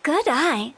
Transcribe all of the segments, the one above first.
Good eye.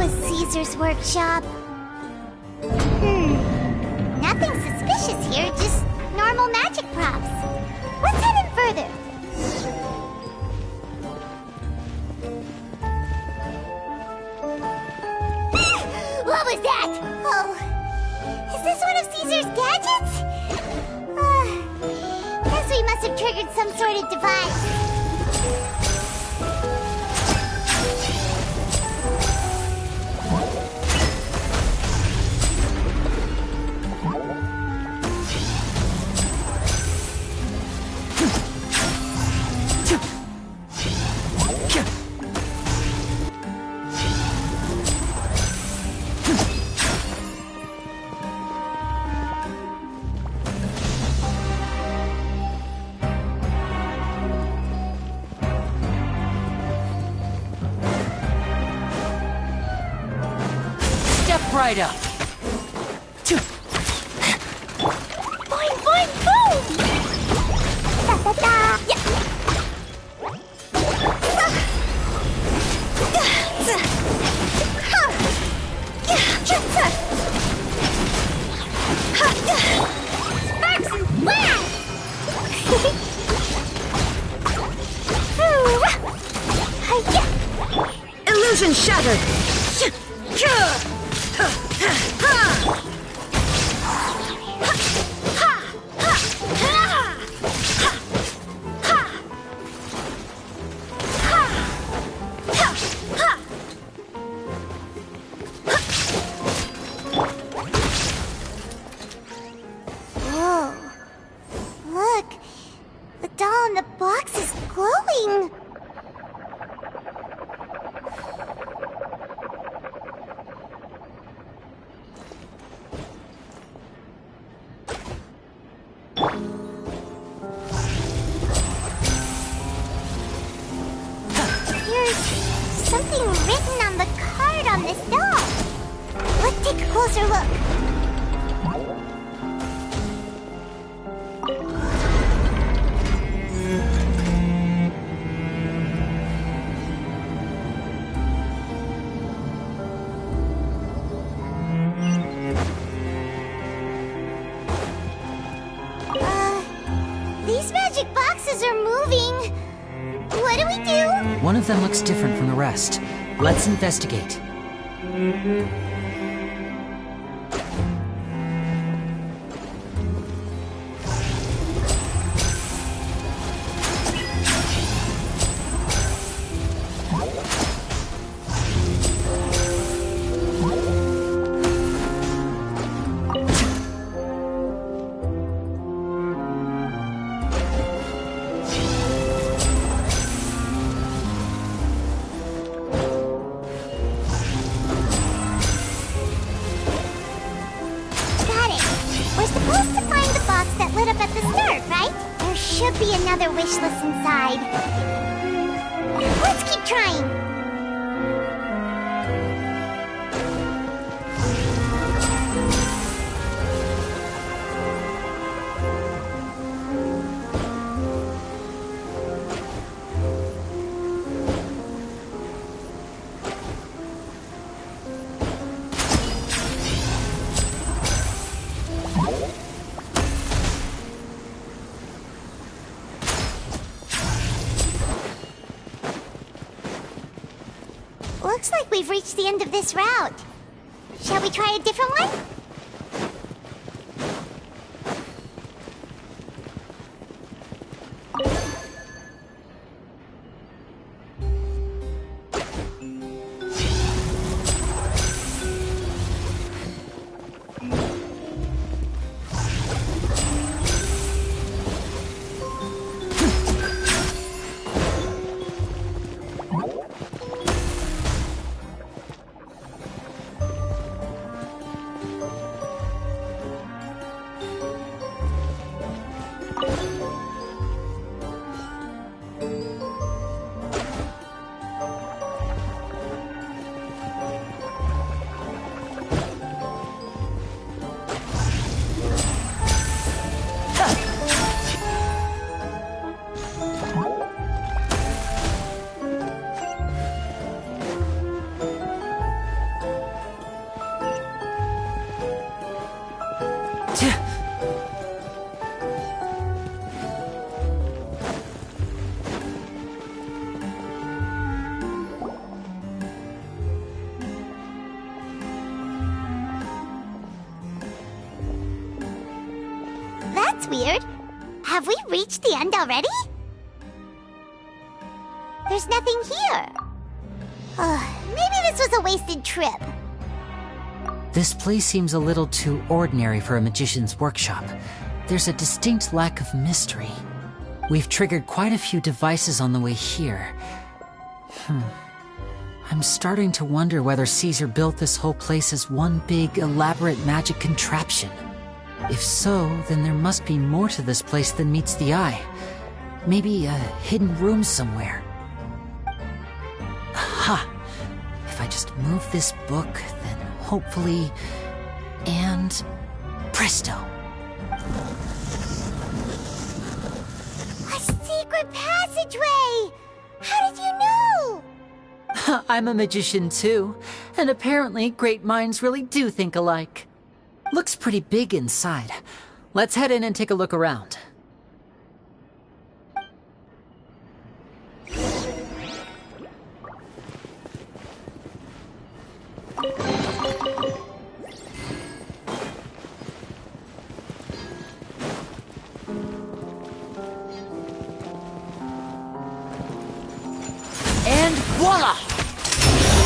Caesar's workshop. Nothing suspicious here, just normal magic props. Let's head in further. What was that? Oh, is this one of Caesar's gadgets? Guess we must have triggered some sort of device. Right up. Boing, boing, boom! Da da da! Yeah. Sparks and blast! Illusion shattered! Whoa. Look. The doll in the box is glowing. There's something written on the card on this doll. Let's take a closer look. These magic boxes are moving. What do we do? One of them looks different from the rest. Let's investigate. Another wish list inside. Let's keep trying. Looks like we've reached the end of this route. Shall we try a different one? That's weird. Have we reached the end already? There's nothing here. Maybe this was a wasted trip. This place seems a little too ordinary for a magician's workshop. There's a distinct lack of mystery. We've triggered quite a few devices on the way here. I'm starting to wonder whether Caesar built this whole place as one big, elaborate magic contraption. If so, then there must be more to this place than meets the eye. Maybe a hidden room somewhere. Aha! If I just move this book, then hopefully... and... presto! A secret passageway! How did you know? I'm a magician too, and apparently great minds really do think alike. Looks pretty big inside. Let's head in and take a look around. And voila!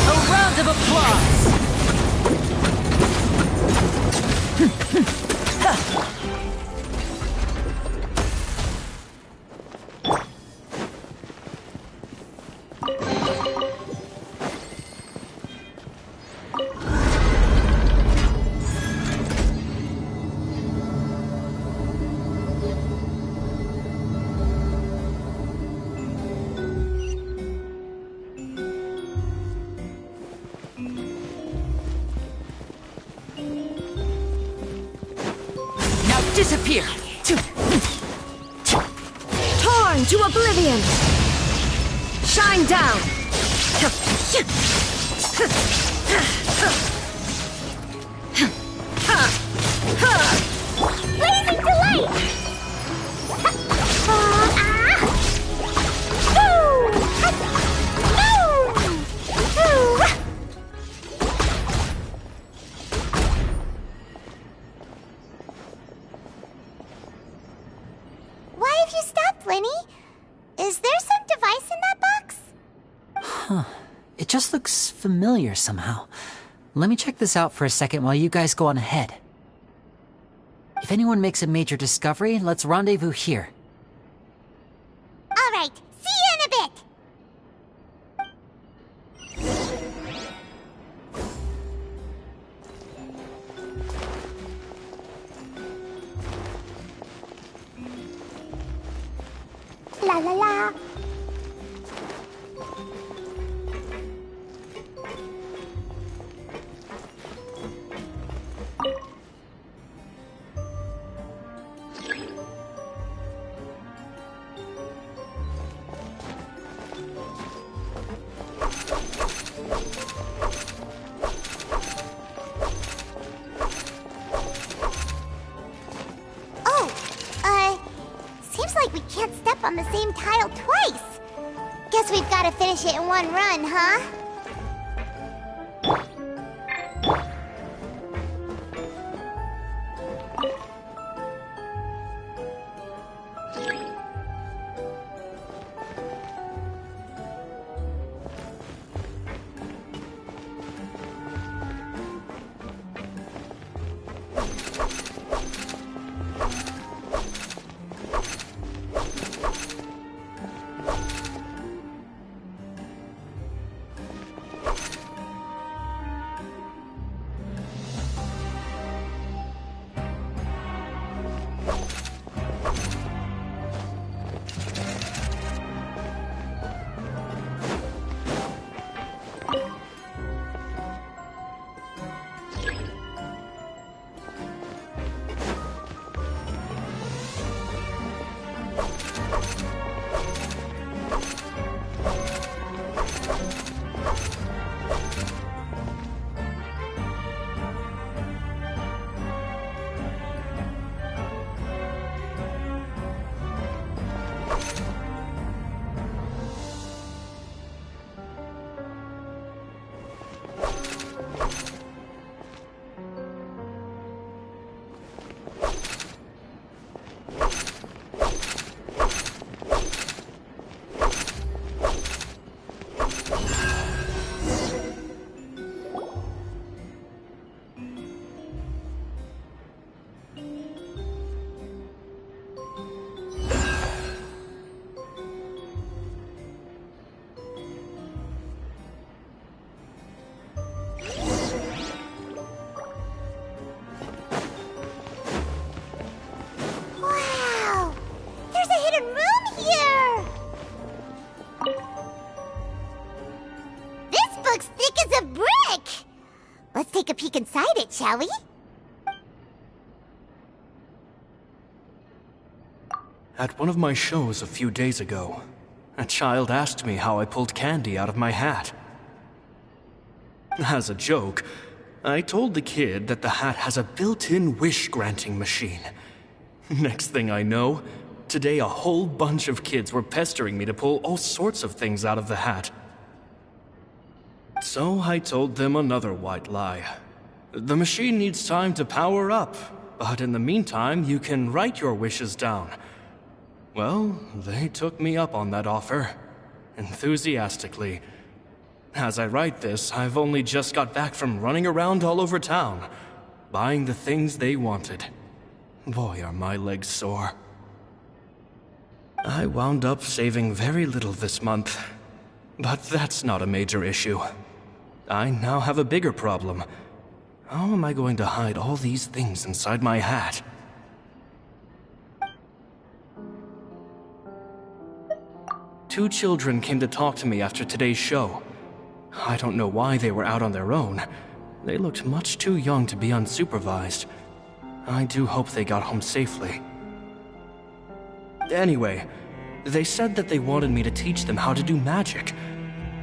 A round of applause! Disappear! Torn to oblivion! Shine down! Blazing delight! Why have you stopped, Lenny? Is there some device in that box? Huh. It just looks familiar somehow. Let me check this out for a second while you guys go on ahead. If anyone makes a major discovery, let's rendezvous here. All right, see you in a bit. La la la. Seems like we can't step on the same tile twice. Guess we've got to finish it in one run, huh? Shall we? At one of my shows a few days ago, a child asked me how I pulled candy out of my hat. As a joke, I told the kid that the hat has a built-in wish-granting machine. Next thing I know, today a whole bunch of kids were pestering me to pull all sorts of things out of the hat. So I told them another white lie. The machine needs time to power up, but in the meantime, you can write your wishes down. Well, they took me up on that offer, enthusiastically. As I write this, I've only just got back from running around all over town, buying the things they wanted. Boy, are my legs sore. I wound up saving very little this month, but that's not a major issue. I now have a bigger problem. How am I going to hide all these things inside my hat? Two children came to talk to me after today's show. I don't know why they were out on their own. They looked much too young to be unsupervised. I do hope they got home safely. Anyway, they said that they wanted me to teach them how to do magic.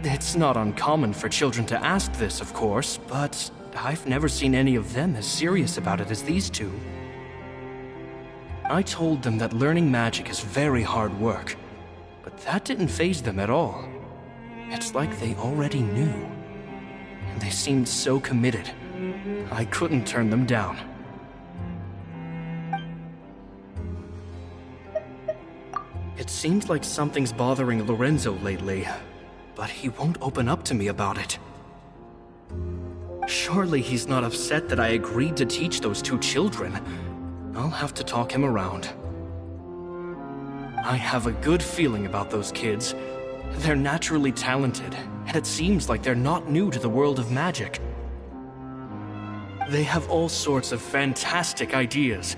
It's not uncommon for children to ask this, of course, but I've never seen any of them as serious about it as these two. I told them that learning magic is very hard work. But that didn't faze them at all. It's like they already knew. And they seemed so committed. I couldn't turn them down. It seems like something's bothering Lorenzo lately, but he won't open up to me about it. Surely he's not upset that I agreed to teach those two children. I'll have to talk him around. I have a good feeling about those kids. They're naturally talented, and it seems like they're not new to the world of magic. They have all sorts of fantastic ideas.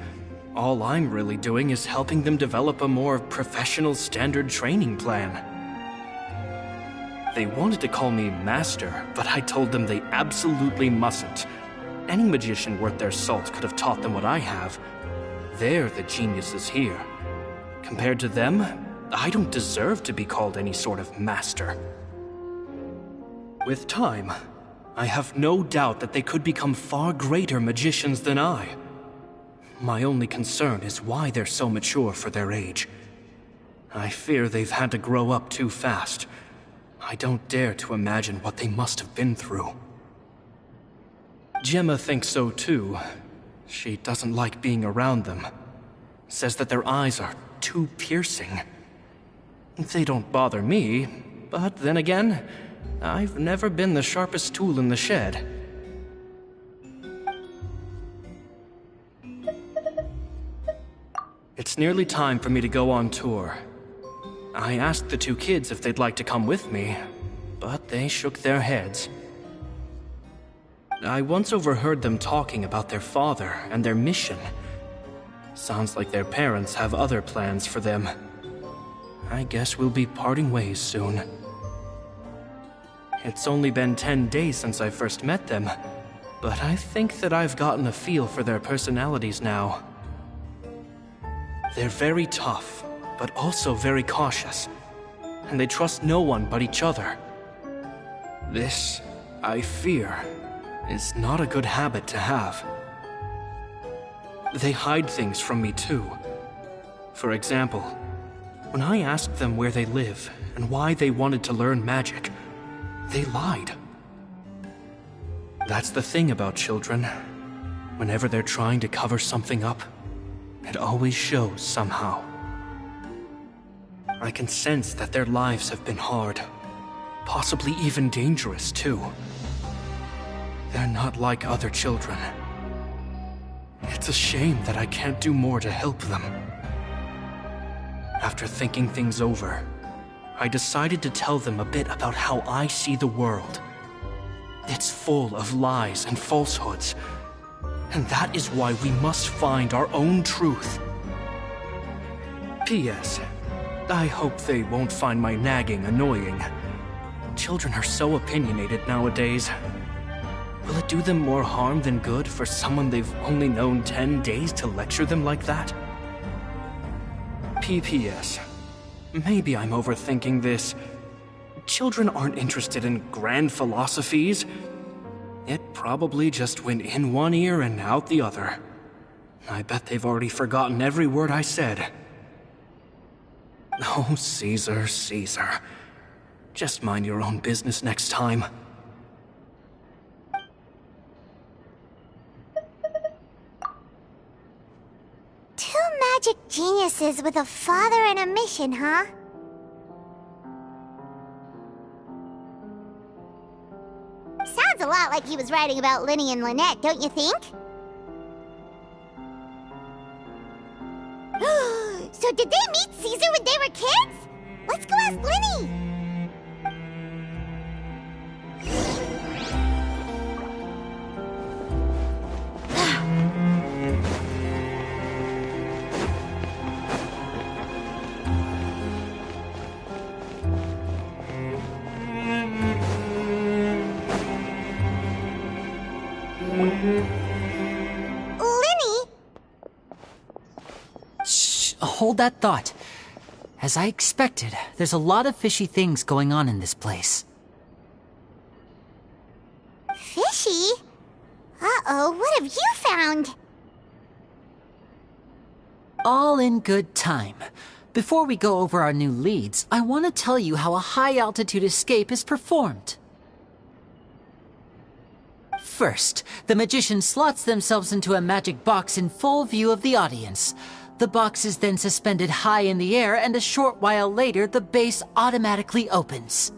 All I'm really doing is helping them develop a more professional standard training plan. They wanted to call me Master, but I told them they absolutely mustn't. Any magician worth their salt could have taught them what I have. They're the geniuses here. Compared to them, I don't deserve to be called any sort of master. With time, I have no doubt that they could become far greater magicians than I. My only concern is why they're so mature for their age. I fear they've had to grow up too fast. I don't dare to imagine what they must have been through. Gemma thinks so too. She doesn't like being around them. Says that their eyes are too piercing. They don't bother me, but then again, I've never been the sharpest tool in the shed. It's nearly time for me to go on tour. I asked the two kids if they'd like to come with me, but they shook their heads. I once overheard them talking about their father and their mission. Sounds like their parents have other plans for them. I guess we'll be parting ways soon. It's only been 10 days since I first met them, but I think that I've gotten a feel for their personalities now. They're very tough, but also very cautious, and they trust no one but each other. This, I fear, is not a good habit to have. They hide things from me too. For example, when I asked them where they live and why they wanted to learn magic, they lied. That's the thing about children. Whenever they're trying to cover something up, it always shows somehow. I can sense that their lives have been hard, possibly even dangerous too. They're not like other children. It's a shame that I can't do more to help them. After thinking things over, I decided to tell them a bit about how I see the world. It's full of lies and falsehoods, and that is why we must find our own truth. P.S. I hope they won't find my nagging annoying. Children are so opinionated nowadays. Will it do them more harm than good for someone they've only known 10 days to lecture them like that? PPS. Maybe I'm overthinking this. Children aren't interested in grand philosophies. It probably just went in one ear and out the other. I bet they've already forgotten every word I said. Oh, Caesar, Caesar. Just mind your own business next time. Two magic geniuses with a father and a mission, huh? Sounds a lot like he was writing about Linny and Lynette, don't you think? So did they meet Caesar when they were kids? Let's go ask Linny! Hold that thought. As I expected, there's a lot of fishy things going on in this place. Fishy? Uh-oh, what have you found? All in good time. Before we go over our new leads, I want to tell you how a high-altitude escape is performed. First, the magician slots themselves into a magic box in full view of the audience. The box is then suspended high in the air, and a short while later, the base automatically opens.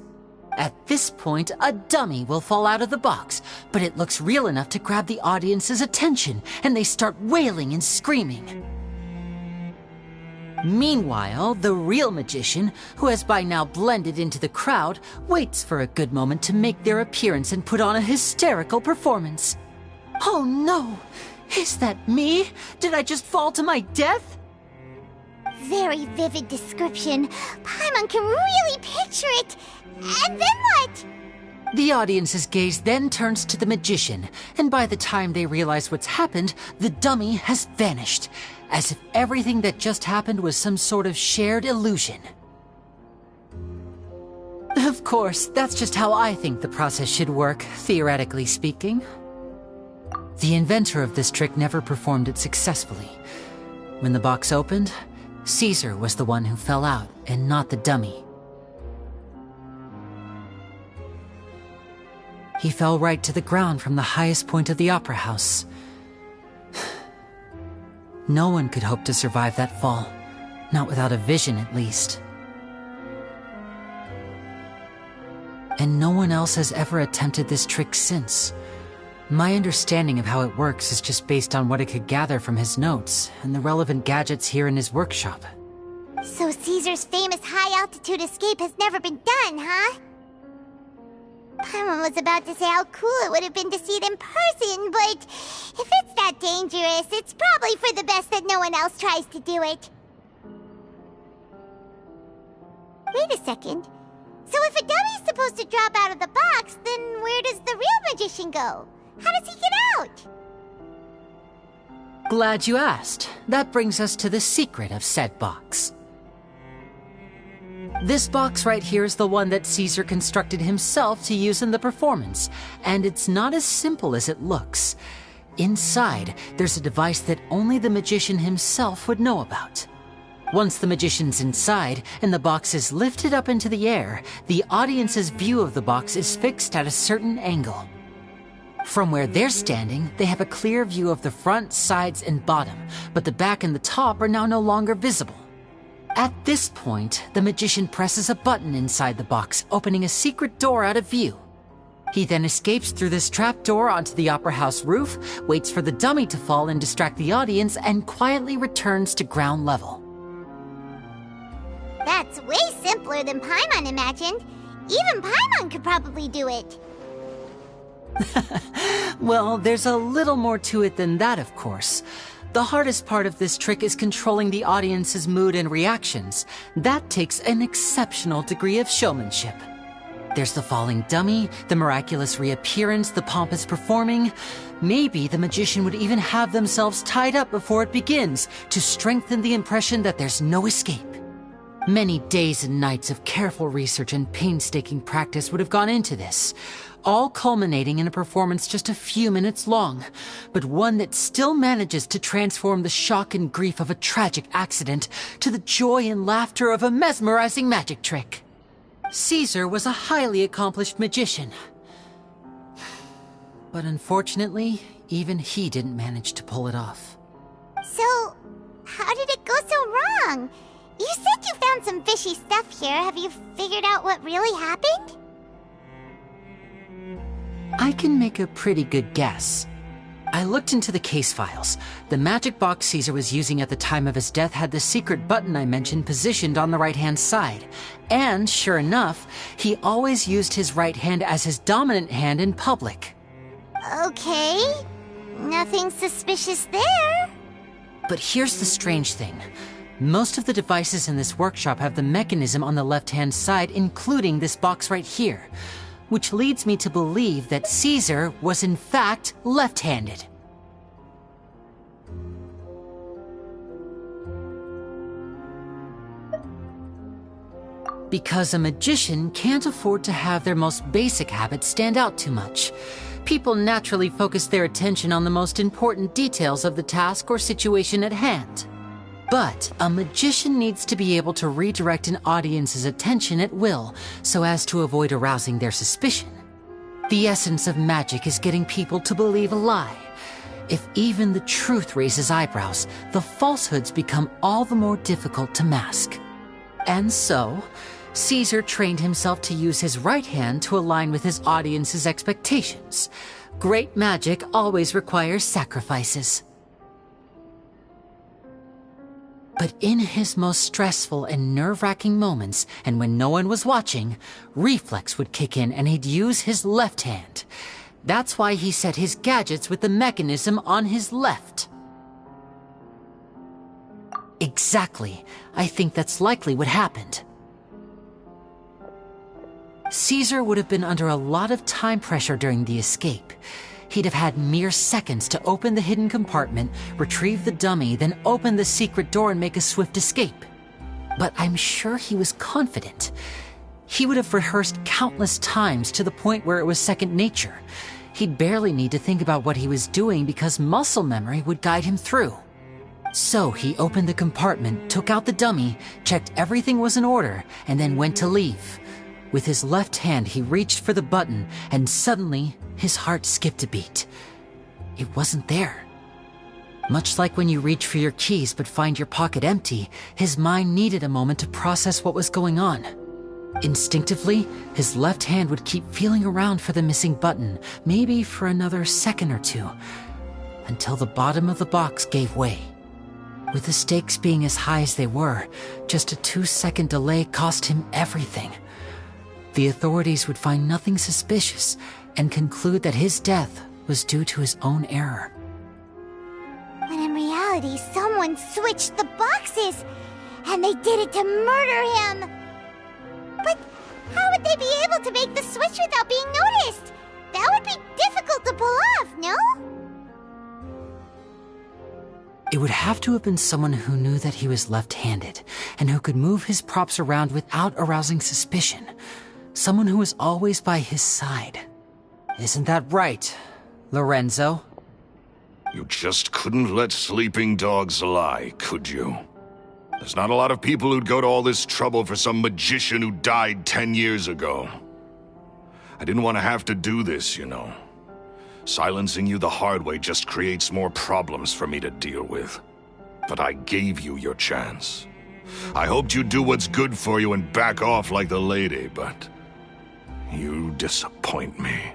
At this point, a dummy will fall out of the box, but it looks real enough to grab the audience's attention, and they start wailing and screaming. Meanwhile, the real magician, who has by now blended into the crowd, waits for a good moment to make their appearance and put on a hysterical performance. Oh no! Is that me? Did I just fall to my death? Very vivid description. Paimon can really picture it. And then what? The audience's gaze then turns to the magician, and by the time they realize what's happened, the dummy has vanished, as if everything that just happened was some sort of shared illusion. Of course, that's just how I think the process should work, theoretically speaking. The inventor of this trick never performed it successfully. When the box opened, Caesar was the one who fell out, and not the dummy. He fell right to the ground from the highest point of the opera house. No one could hope to survive that fall, not without a vision at least. And no one else has ever attempted this trick since. My understanding of how it works is just based on what I could gather from his notes and the relevant gadgets here in his workshop. So Caesar's famous high-altitude escape has never been done, huh? Paimon was about to say how cool it would have been to see it in person, but if it's that dangerous, it's probably for the best that no one else tries to do it. Wait a second. So if a dummy's supposed to drop out of the box, then where does the real magician go? How does he get out? Glad you asked. That brings us to the secret of said box. This box right here is the one that Caesar constructed himself to use in the performance, and it's not as simple as it looks. Inside, there's a device that only the magician himself would know about. Once the magician's inside, and the box is lifted up into the air, the audience's view of the box is fixed at a certain angle. From where they're standing, they have a clear view of the front, sides, and bottom, but the back and the top are now no longer visible. At this point, the magician presses a button inside the box, opening a secret door out of view. He then escapes through this trap door onto the opera house roof, waits for the dummy to fall and distract the audience, and quietly returns to ground level. That's way simpler than Paimon imagined. Even Paimon could probably do it. Well, there's a little more to it than that, of course. The hardest part of this trick is controlling the audience's mood and reactions. That takes an exceptional degree of showmanship. There's the falling dummy, the miraculous reappearance, the pompous performing. Maybe the magician would even have themselves tied up before it begins to strengthen the impression that there's no escape. Many days and nights of careful research and painstaking practice would have gone into this, all culminating in a performance just a few minutes long, but one that still manages to transform the shock and grief of a tragic accident to the joy and laughter of a mesmerizing magic trick. Caesar was a highly accomplished magician. But unfortunately, even he didn't manage to pull it off. So, how did it go so wrong? You said you found some fishy stuff here. Have you figured out what really happened? I can make a pretty good guess. I looked into the case files. The magic box Caesar was using at the time of his death had the secret button I mentioned positioned on the right-hand side. And, sure enough, he always used his right hand as his dominant hand in public. Okay. Nothing suspicious there. But here's the strange thing. Most of the devices in this workshop have the mechanism on the left-hand side, including this box right here, which leads me to believe that Caesar was in fact left-handed. Because a magician can't afford to have their most basic habits stand out too much. People naturally focus their attention on the most important details of the task or situation at hand. But a magician needs to be able to redirect an audience's attention at will so as to avoid arousing their suspicion. The essence of magic is getting people to believe a lie. If even the truth raises eyebrows, the falsehoods become all the more difficult to mask. And so, Caesar trained himself to use his right hand to align with his audience's expectations. Great magic always requires sacrifices. But in his most stressful and nerve-wracking moments, and when no one was watching, reflex would kick in and he'd use his left hand. That's why he set his gadgets with the mechanism on his left. Exactly. I think that's likely what happened. Caesar would have been under a lot of time pressure during the escape. He'd have had mere seconds to open the hidden compartment, retrieve the dummy, then open the secret door and make a swift escape. But I'm sure he was confident. He would have rehearsed countless times to the point where it was second nature. He'd barely need to think about what he was doing because muscle memory would guide him through. So he opened the compartment, took out the dummy, checked everything was in order, and then went to leave. With his left hand, he reached for the button, and suddenly, his heart skipped a beat. It wasn't there. Much like when you reach for your keys but find your pocket empty, his mind needed a moment to process what was going on. Instinctively, his left hand would keep feeling around for the missing button, maybe for another second or two, until the bottom of the box gave way. With the stakes being as high as they were, just a 2-second delay cost him everything. The authorities would find nothing suspicious and conclude that his death was due to his own error. When in reality, someone switched the boxes, and they did it to murder him. But how would they be able to make the switch without being noticed? That would be difficult to pull off, no? It would have to have been someone who knew that he was left-handed and who could move his props around without arousing suspicion. Someone who was always by his side. Isn't that right, Lorenzo? You just couldn't let sleeping dogs lie, could you? There's not a lot of people who'd go to all this trouble for some magician who died 10 years ago. I didn't want to have to do this, you know. Silencing you the hard way just creates more problems for me to deal with. But I gave you your chance. I hoped you'd do what's good for you and back off like the lady, but you disappoint me.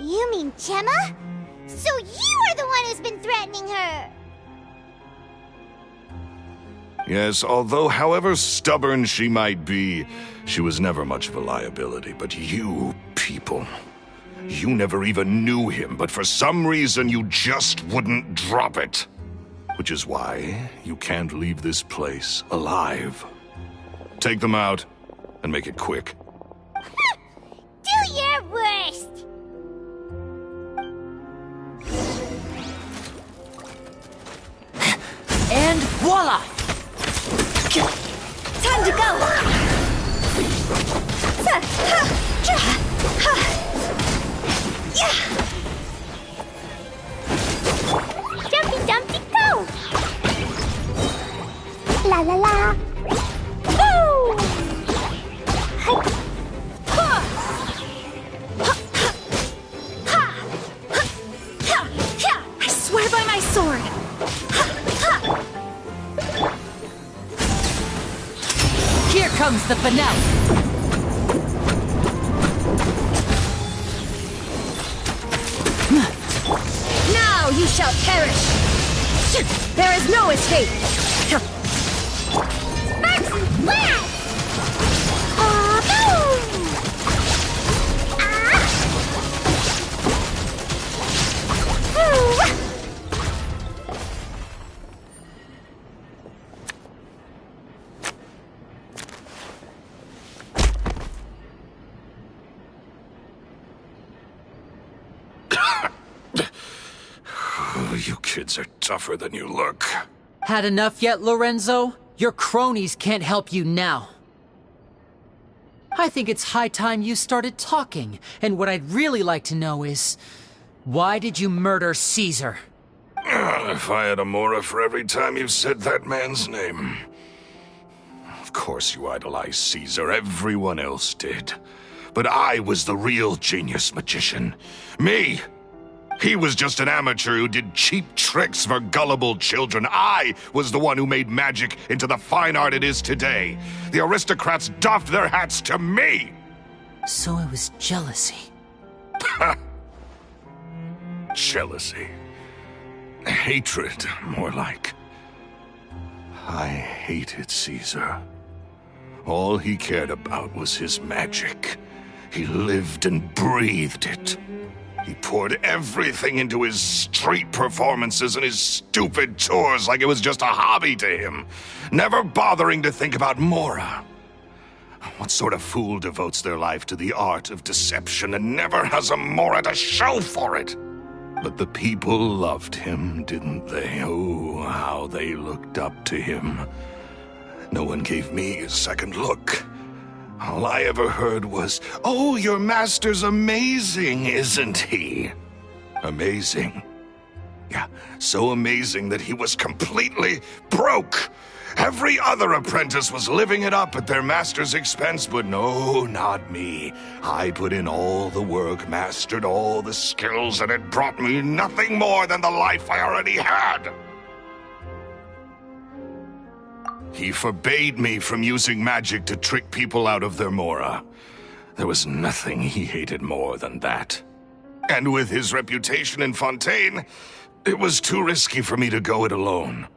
You mean Gemma? So you are the one who's been threatening her! Yes, although however stubborn she might be, she was never much of a liability. But you people, you never even knew him, but for some reason you just wouldn't drop it. Which is why you can't leave this place alive. Take them out, and make it quick. Voila! Time to go! Jumpy, jumpy, go! La la la! Woo! I swear by my sword! Here comes the finale! Now you shall perish! There is no escape! Sparks and splash! Boom! Ooh. You kids are tougher than you look. Had enough yet, Lorenzo? Your cronies can't help you now. I think it's high time you started talking, and what I'd really like to know is, why did you murder Caesar? If I had a mora for every time you said that man's name. Of course you idolized Caesar, everyone else did. But I was the real genius magician. Me! He was just an amateur who did cheap tricks for gullible children. I was the one who made magic into the fine art it is today. The aristocrats doffed their hats to me! So it was jealousy. Jealousy. Hatred, more like. I hated Caesar. All he cared about was his magic. He lived and breathed it. He poured everything into his street performances and his stupid tours like it was just a hobby to him, never bothering to think about Mora. What sort of fool devotes their life to the art of deception and never has a Mora to show for it? But the people loved him, didn't they? Oh, how they looked up to him. No one gave me a second look. All I ever heard was, "Oh, your master's amazing, isn't he?" Amazing. Yeah, so amazing that he was completely broke. Every other apprentice was living it up at their master's expense, but no, not me. I put in all the work, mastered all the skills, and it brought me nothing more than the life I already had. He forbade me from using magic to trick people out of their Mora. There was nothing he hated more than that. And with his reputation in Fontaine, it was too risky for me to go it alone.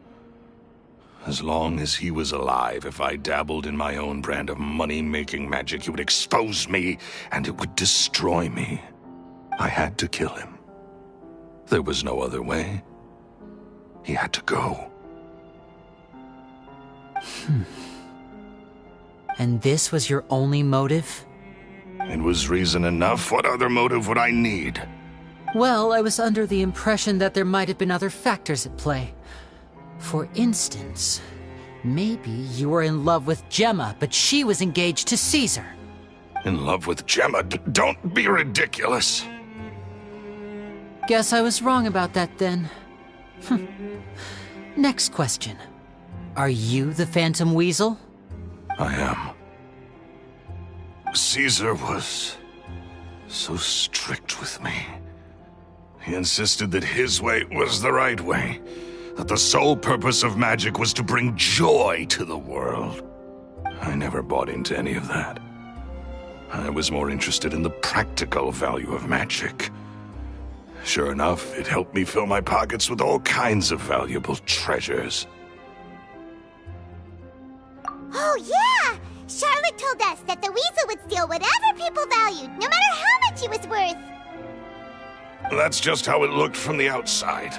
As long as he was alive, if I dabbled in my own brand of money-making magic, he would expose me, and it would destroy me. I had to kill him. There was no other way. He had to go. And this was your only motive? It was reason enough. What other motive would I need? Well, I was under the impression that there might have been other factors at play. For instance, maybe you were in love with Gemma, but she was engaged to Caesar. In love with Gemma? Don't be ridiculous. Guess I was wrong about that then. Next question. Are you the Phantom Weasel? I am. Caesar was so strict with me. He insisted that his way was the right way, that the sole purpose of magic was to bring joy to the world. I never bought into any of that. I was more interested in the practical value of magic. Sure enough, it helped me fill my pockets with all kinds of valuable treasures. Oh, yeah! Charlotte told us that the weasel would steal whatever people valued, no matter how much it was worth. That's just how it looked from the outside.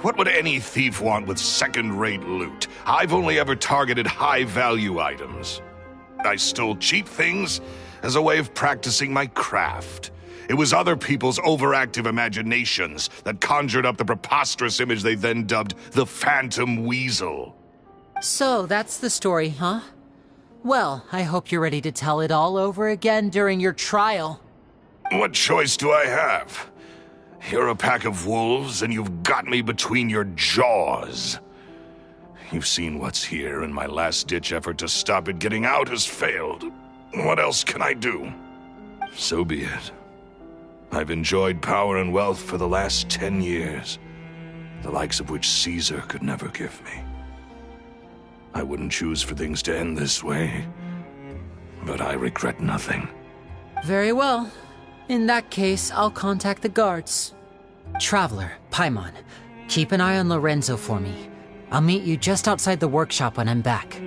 What would any thief want with second-rate loot? I've only ever targeted high-value items. I stole cheap things as a way of practicing my craft. It was other people's overactive imaginations that conjured up the preposterous image they then dubbed the Phantom Weasel. So, that's the story, huh? Well, I hope you're ready to tell it all over again during your trial. What choice do I have? You're a pack of wolves, and you've got me between your jaws. You've seen what's here, and my last-ditch effort to stop it getting out has failed. What else can I do? So be it. I've enjoyed power and wealth for the last 10 years, the likes of which Caesar could never give me. I wouldn't choose for things to end this way, but I regret nothing. Very well. In that case, I'll contact the guards. Traveler, Paimon, keep an eye on Lorenzo for me. I'll meet you just outside the workshop when I'm back.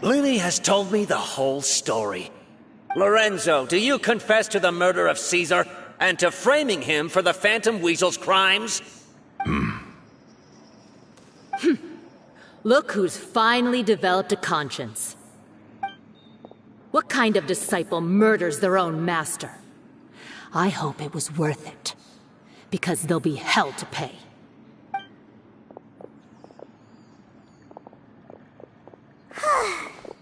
Lily has told me the whole story. Lorenzo, do you confess to the murder of Caesar and to framing him for the Phantom Weasel's crimes? Look who's finally developed a conscience. What kind of disciple murders their own master? I hope it was worth it, because there'll be hell to pay.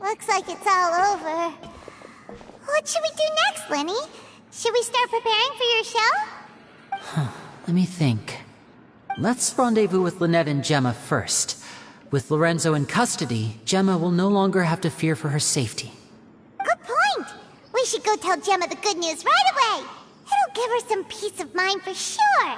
Looks like it's all over. What should we do next, Lenny? Should we start preparing for your show? Let me think. Let's rendezvous with Lynette and Gemma first. With Lorenzo in custody, Gemma will no longer have to fear for her safety. Good point. We should go tell Gemma the good news right away. It'll give her some peace of mind for sure.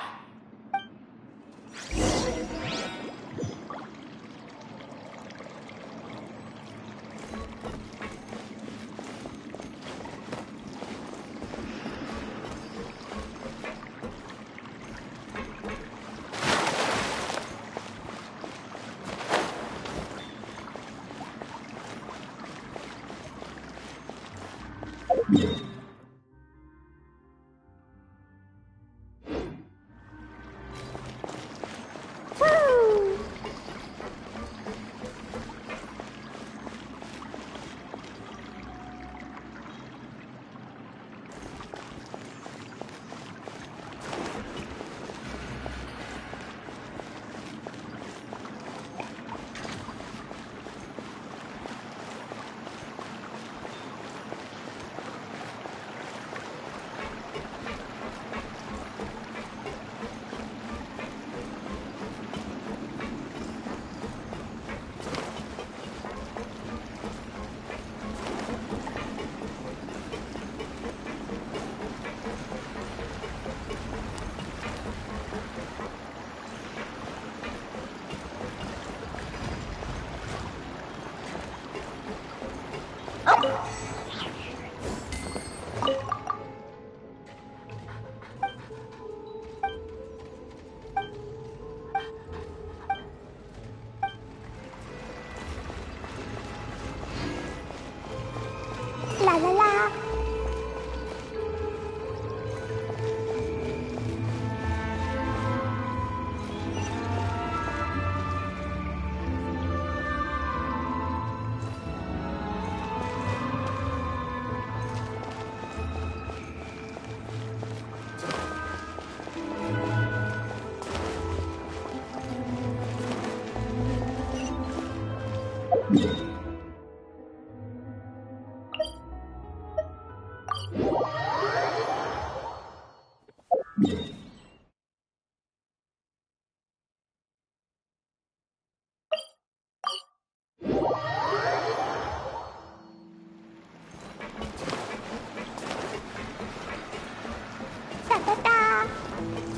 La la la.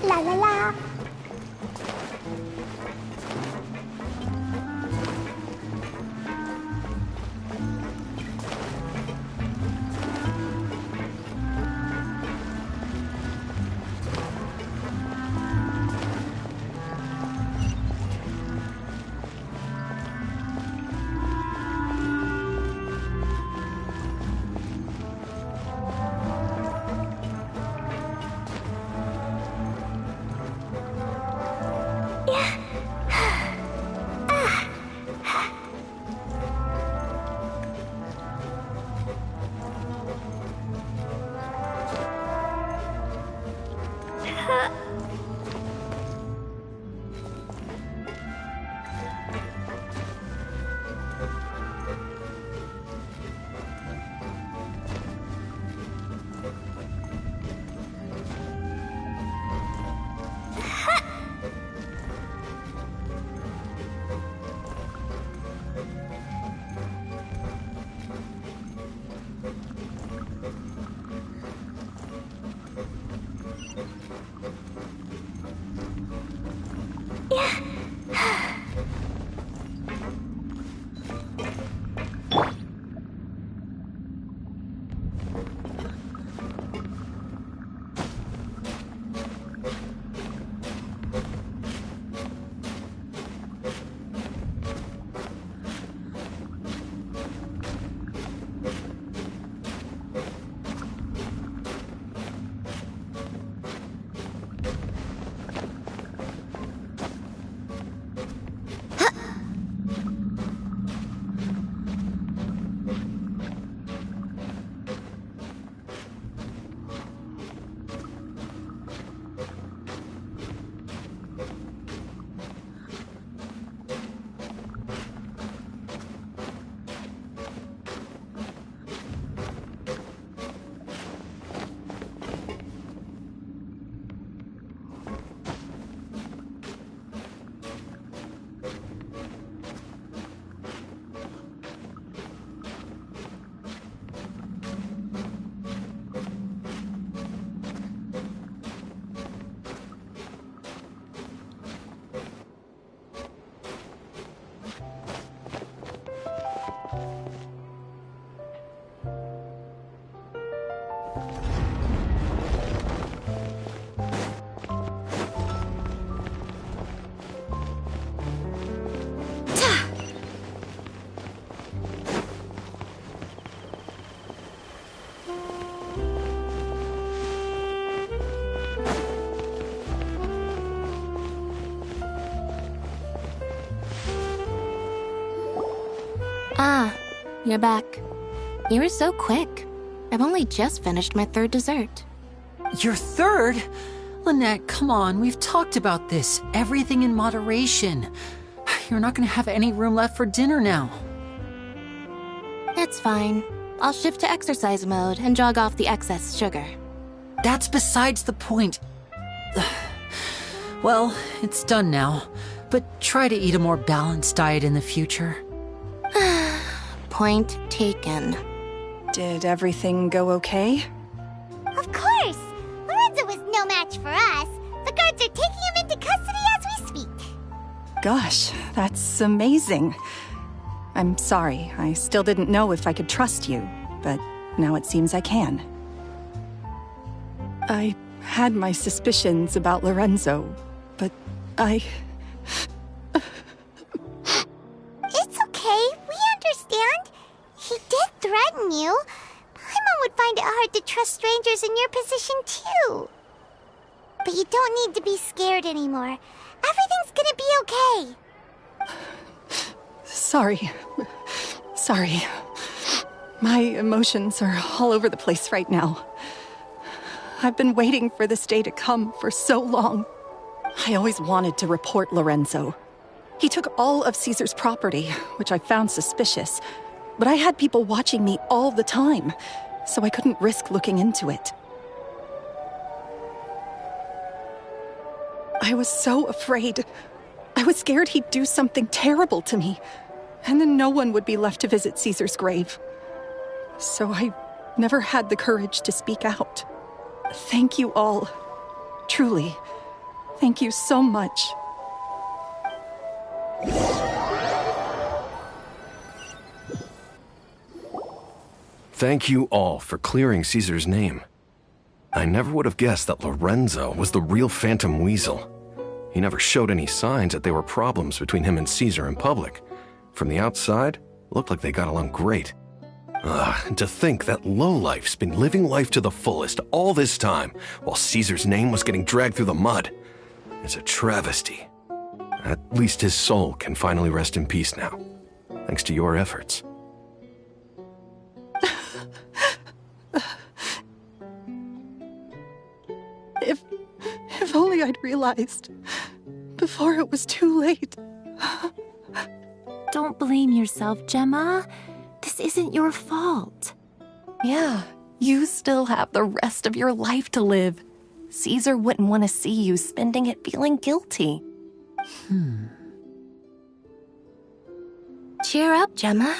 La la la. Ah, you're back. You were so quick. I've only just finished my third dessert. Your third? Lynette, come on, we've talked about this. Everything in moderation. You're not gonna have any room left for dinner now. It's fine. I'll shift to exercise mode and jog off the excess sugar. That's besides the point. Well, it's done now, but try to eat a more balanced diet in the future. Point taken. Did everything go okay? Of course! Lorenzo was no match for us. The guards are taking him into custody as we speak. Gosh, that's amazing. I'm sorry, I still didn't know if I could trust you, but now it seems I can. I had my suspicions about Lorenzo, but I... It's okay, we understand. He did threaten you. Paimon would find it hard to trust strangers in your position, too. But you don't need to be scared anymore. Everything's gonna be okay. Sorry. My emotions are all over the place right now. I've been waiting for this day to come for so long. I always wanted to report Lorenzo. He took all of Caesar's property, which I found suspicious, but I had people watching me all the time, so I couldn't risk looking into it. I was so afraid. I was scared he'd do something terrible to me, and then no one would be left to visit Caesar's grave. So I never had the courage to speak out. Thank you all. Truly. Thank you so much. Thank you all for clearing Caesar's name. I never would have guessed that Lorenzo was the real Phantom Weasel. He never showed any signs that there were problems between him and Caesar in public. From the outside, it looked like they got along great. And to think that lowlife's been living life to the fullest all this time, while Caesar's name was getting dragged through the mud. It's a travesty. At least his soul can finally rest in peace now, thanks to your efforts. If only I'd realized before it was too late. Don't blame yourself, Gemma. This isn't your fault. Yeah, you still have the rest of your life to live. Caesar wouldn't want to see you spending it feeling guilty. Cheer up, Gemma.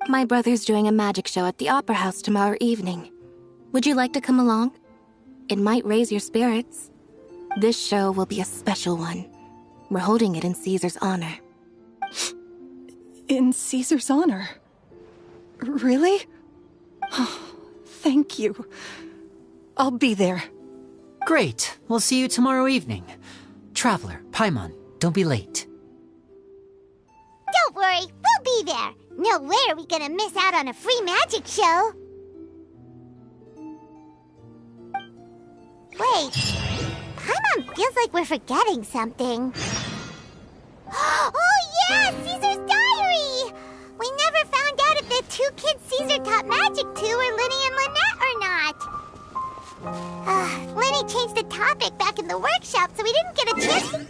My brother's doing a magic show at the Opera House tomorrow evening. Would you like to come along? It might raise your spirits. This show will be a special one. We're holding it in Caesar's honor. In Caesar's honor? Really? Oh, thank you. I'll be there. Great. We'll see you tomorrow evening. Traveler, Paimon, don't be late. Don't worry, we'll be there. No way are we gonna miss out on a free magic show. Wait, Paimon feels like we're forgetting something. Oh yeah, Caesar's diary! We never found out if the two kids Caesar taught magic to were Linny and Lynette or not. Linny changed the topic back in the workshop, so we didn't get a chance to...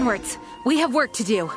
Onwards! We have work to do.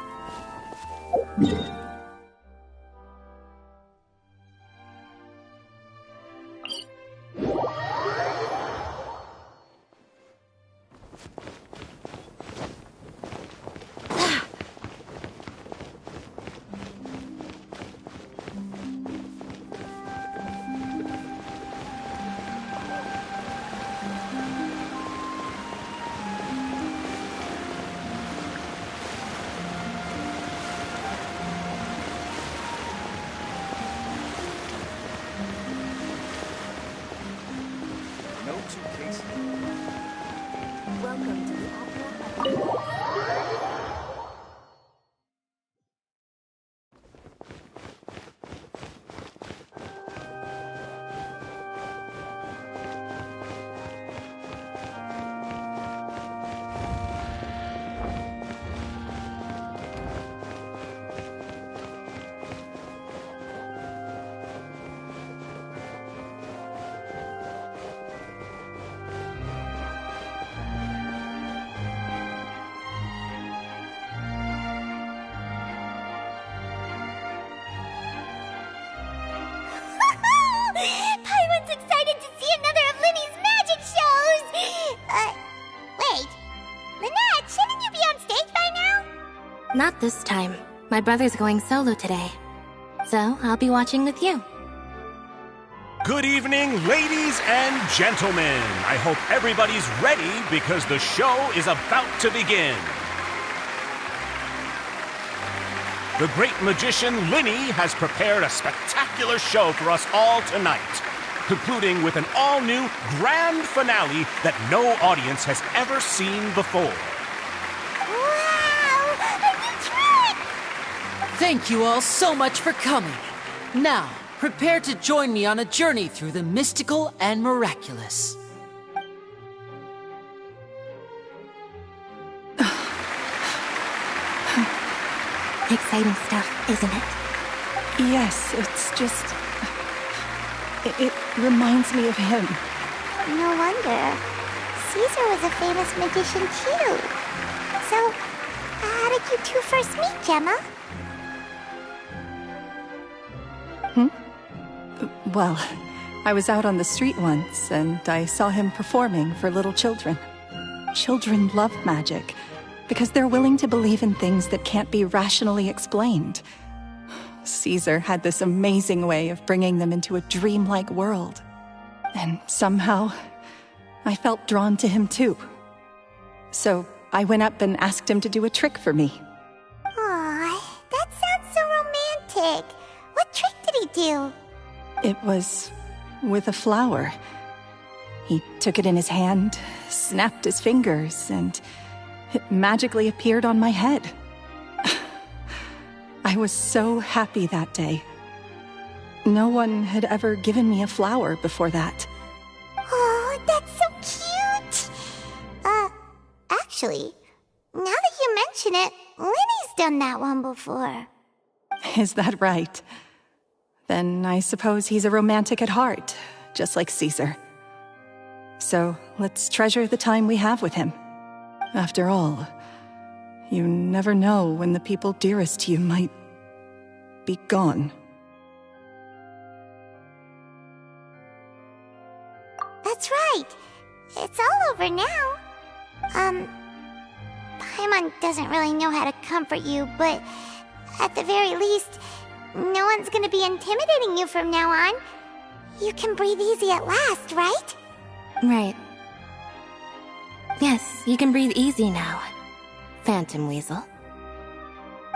Paimon's excited to see another of Linny's magic shows! Wait. Lynette, shouldn't you be on stage by now? Not this time. My brother's going solo today. So, I'll be watching with you. Good evening, ladies and gentlemen. I hope everybody's ready because the show is about to begin. The great magician Linny has prepared a spectacular show for us all tonight, concluding with an all-new grand finale that no audience has ever seen before. Wow! A new trick! Thank you all so much for coming. Now, prepare to join me on a journey through the mystical and miraculous. Exciting stuff, isn't it? Yes, it's just... It reminds me of him. No wonder. Caesar was a famous magician too. So, how did you two first meet, Gemma? Well, I was out on the street once, and I saw him performing for little children. Children love magic, because they're willing to believe in things that can't be rationally explained. Caesar had this amazing way of bringing them into a dreamlike world. And somehow, I felt drawn to him too. So I went up and asked him to do a trick for me. Aw, that sounds so romantic. What trick did he do? It was with a flower. He took it in his hand, snapped his fingers, and it magically appeared on my head. I was so happy that day. No one had ever given me a flower before that. Oh, that's so cute! Actually, now that you mention it, Linny's done that one before. Is that right? Then I suppose he's a romantic at heart, just like Caesar. So let's treasure the time we have with him. After all, you never know when the people dearest to you might be gone. That's right. It's all over now. Paimon doesn't really know how to comfort you, but at the very least, no one's gonna be intimidating you from now on. You can breathe easy at last, right? Right. Yes, you can breathe easy now, Phantom Weasel.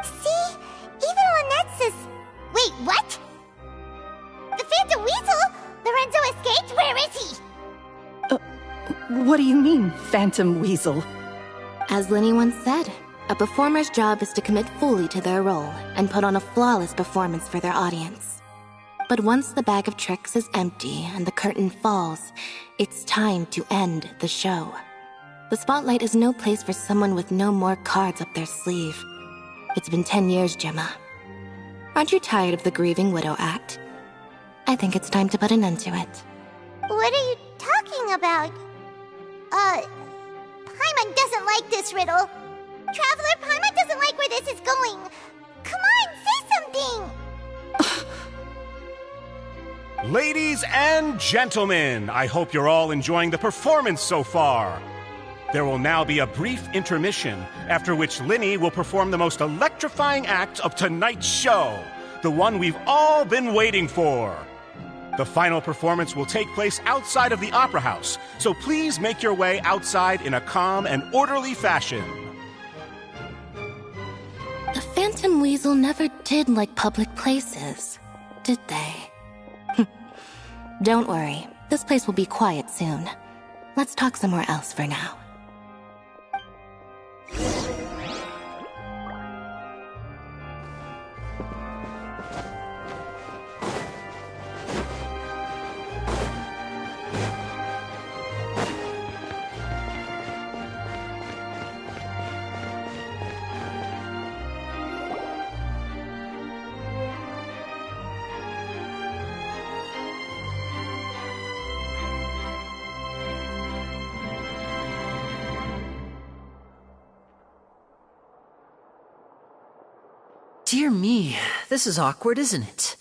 See? Even Lynette says... Wait, what? The Phantom Weasel? Lorenzo escaped? Where is he? What do you mean, Phantom Weasel? As Linny once said, a performer's job is to commit fully to their role and put on a flawless performance for their audience. But once the bag of tricks is empty and the curtain falls, it's time to end the show. The spotlight is no place for someone with no more cards up their sleeve. It's been 10 years, Gemma. Aren't you tired of the grieving widow act? I think it's time to put an end to it. What are you talking about? Paimon doesn't like this riddle. Traveler, Paimon doesn't like where this is going. Come on, say something! Ladies and gentlemen, I hope you're all enjoying the performance so far. There will now be a brief intermission, after which Lyney will perform the most electrifying act of tonight's show, the one we've all been waiting for. The final performance will take place outside of the Opera House, so please make your way outside in a calm and orderly fashion. The Phantom Weasel never did like public places, did they? Don't worry, this place will be quiet soon. Let's talk somewhere else for now. Dear me, this is awkward, isn't it?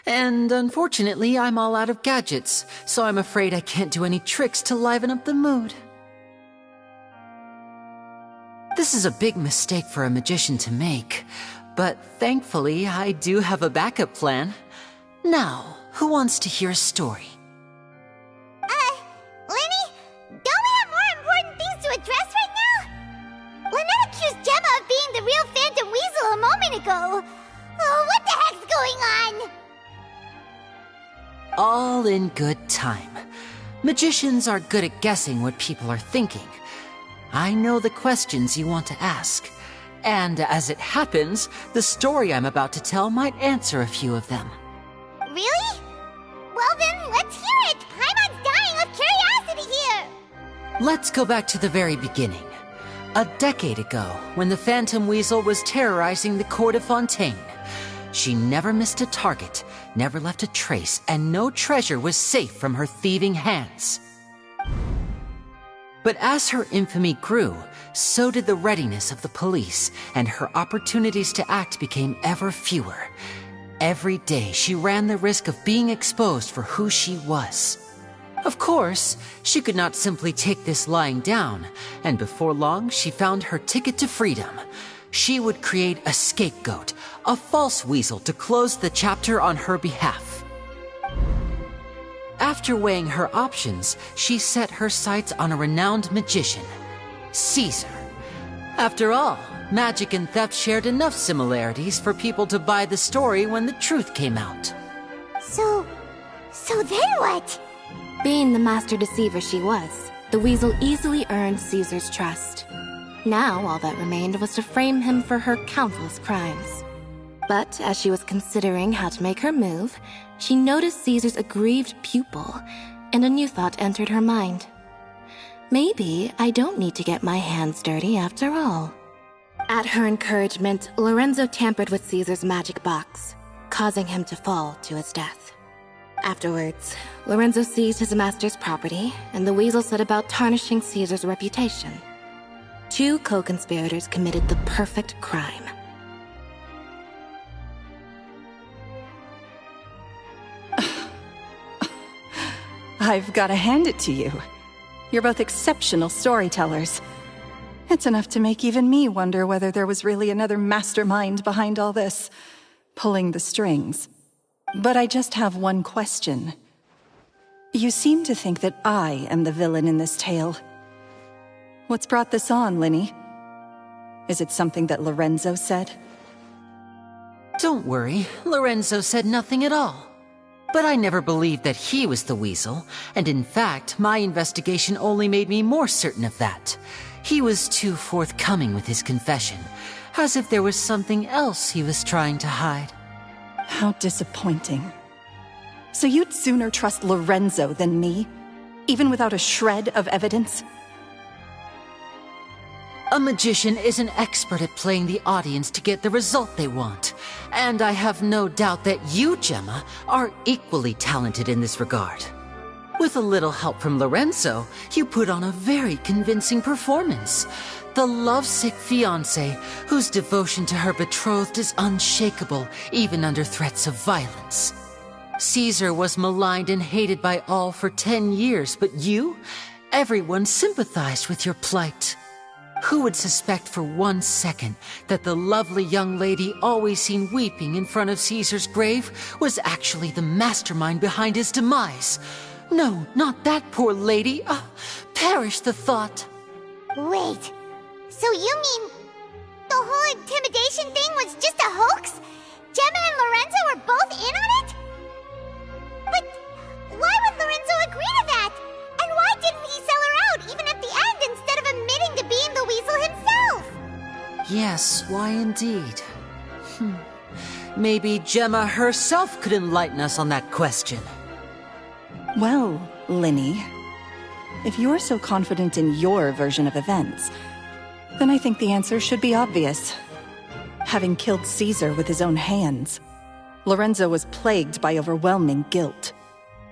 And unfortunately, I'm all out of gadgets, so I'm afraid I can't do any tricks to liven up the mood. This is a big mistake for a magician to make, but thankfully, I do have a backup plan. Now, who wants to hear a story? Lyney? Don't we have more important things to address right now? Lynette accused Gemma of being the real Phantom Weasel a moment ago. Oh, what the heck's going on? All in good time. Magicians are good at guessing what people are thinking. I know the questions you want to ask. And as it happens, the story I'm about to tell might answer a few of them. Really? Well then, let's hear it! Paimon's dying of curiosity here! Let's go back to the very beginning. A decade ago, when the Phantom Weasel was terrorizing the court of Fontaine. She never missed a target, never left a trace, and no treasure was safe from her thieving hands. But as her infamy grew, so did the readiness of the police, and her opportunities to act became ever fewer. Every day, she ran the risk of being exposed for who she was. Of course, she could not simply take this lying down, and before long, she found her ticket to freedom. She would create a scapegoat, a false weasel to close the chapter on her behalf. After weighing her options, she set her sights on a renowned magician, Caesar. After all, magic and theft shared enough similarities for people to buy the story when the truth came out. So then what? Being the master deceiver she was, the weasel easily earned Caesar's trust. Now all that remained was to frame him for her countless crimes. But as she was considering how to make her move, she noticed Caesar's aggrieved pupil, and a new thought entered her mind. Maybe I don't need to get my hands dirty after all. At her encouragement, Lorenzo tampered with Caesar's magic box, causing him to fall to his death. Afterwards, Lorenzo seized his master's property, and the weasel set about tarnishing Caesar's reputation. Two co-conspirators committed the perfect crime. I've got to hand it to you. You're both exceptional storytellers. It's enough to make even me wonder whether there was really another mastermind behind all this, pulling the strings. But I just have one question. You seem to think that I am the villain in this tale. What's brought this on, Lyney? Is it something that Lorenzo said? Don't worry, Lorenzo said nothing at all. But I never believed that he was the weasel, and in fact, my investigation only made me more certain of that. He was too forthcoming with his confession, as if there was something else he was trying to hide. How disappointing. So you'd sooner trust Lorenzo than me, even without a shred of evidence? A magician is an expert at playing the audience to get the result they want. And I have no doubt that you, Gemma, are equally talented in this regard. With a little help from Lorenzo, you put on a very convincing performance. the lovesick fiancé whose devotion to her betrothed is unshakable, even under threats of violence. Caesar was maligned and hated by all for 10 years, but you? Everyone sympathized with your plight. Who would suspect for 1 second that the lovely young lady always seen weeping in front of Caesar's grave was actually the mastermind behind his demise? No, not that poor lady. Perish the thought. Wait, so you mean the whole intimidation thing was just a hoax? Gemma and Lorenzo were both in on it? But why would Lorenzo agree to that? And why didn't he sell her out even at the end instead of admitting to being the weasel himself? Yes, why indeed? Maybe Gemma herself could enlighten us on that question. Well, Linny, if you're so confident in your version of events, then I think the answer should be obvious. Having killed Caesar with his own hands, Lorenzo was plagued by overwhelming guilt.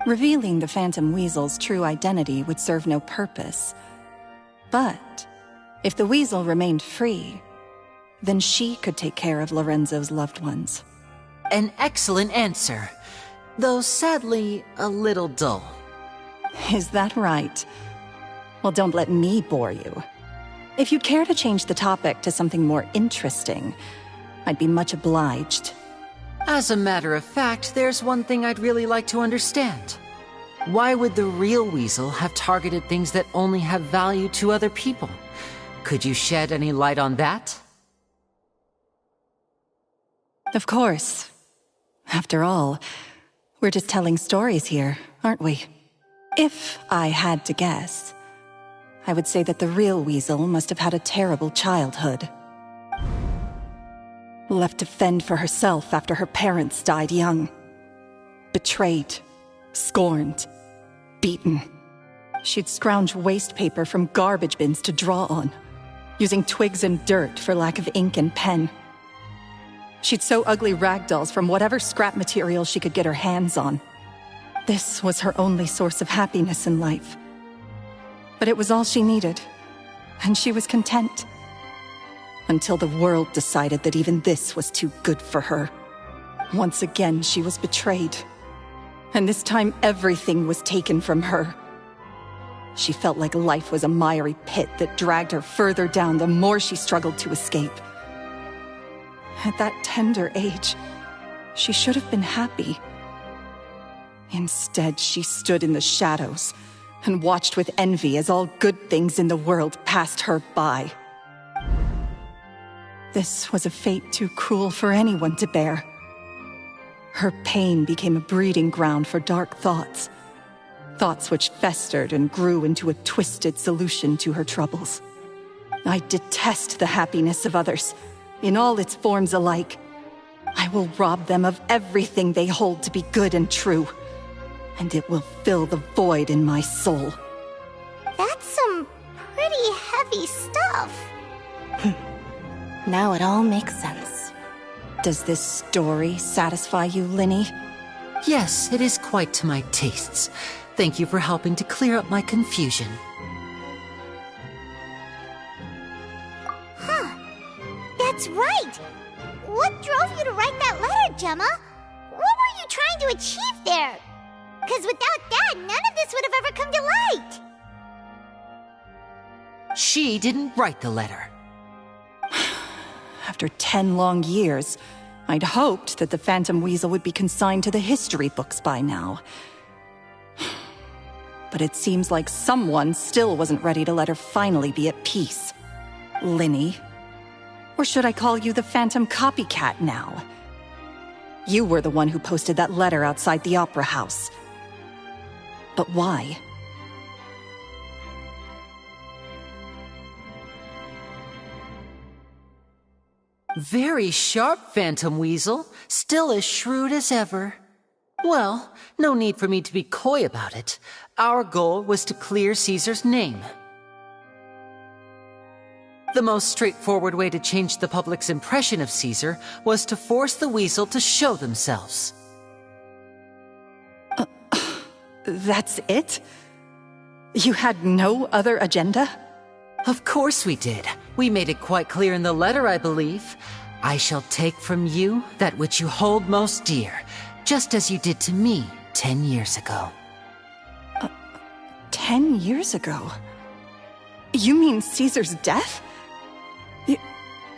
Revealing the Phantom Weasel's true identity would serve no purpose. But if the weasel remained free, then she could take care of Lorenzo's loved ones. An excellent answer, though sadly a little dull. Is that right? Well, don't let me bore you. If you'd care to change the topic to something more interesting, I'd be much obliged. As a matter of fact, there's one thing I'd really like to understand. Why would the real weasel have targeted things that only have value to other people? Could you shed any light on that? Of course. After all, we're just telling stories here, aren't we? If I had to guess, I would say that the real weasel must have had a terrible childhood. Left to fend for herself after her parents died young. Betrayed, scorned, beaten. She'd scrounge waste paper from garbage bins to draw on, using twigs and dirt for lack of ink and pen. She'd sew ugly ragdolls from whatever scrap material she could get her hands on. This was her only source of happiness in life. But it was all she needed, and she was content. Until the world decided that even this was too good for her. Once again, she was betrayed. And this time, everything was taken from her. She felt like life was a miry pit that dragged her further down the more she struggled to escape. At that tender age, she should have been happy. Instead, she stood in the shadows and watched with envy as all good things in the world passed her by. This was a fate too cruel for anyone to bear. Her pain became a breeding ground for dark thoughts. Thoughts which festered and grew into a twisted solution to her troubles. I detest the happiness of others, in all its forms alike. I will rob them of everything they hold to be good and true, and it will fill the void in my soul. That's some pretty heavy stuff. Now it all makes sense. Does this story satisfy you, Linny? Yes, it is quite to my tastes. Thank you for helping to clear up my confusion. That's right! What drove you to write that letter, Gemma? What were you trying to achieve there? Because without that, none of this would have ever come to light! She didn't write the letter. After 10 long years, I'd hoped that the Phantom Weasel would be consigned to the history books by now. But it seems like someone still wasn't ready to let her finally be at peace. Linny. Or should I call you the Phantom Copycat now? You were the one who posted that letter outside the Opera House. But why? Very sharp, Phantom Weasel. Still as shrewd as ever. Well, no need for me to be coy about it. Our goal was to clear Caesar's name. The most straightforward way to change the public's impression of Caesar was to force the Weasel to show themselves. That's it? You had no other agenda? Of course we did. We made it quite clear in the letter, I believe. I shall take from you that which you hold most dear, just as you did to me 10 years ago. 10 years ago? You mean Caesar's death?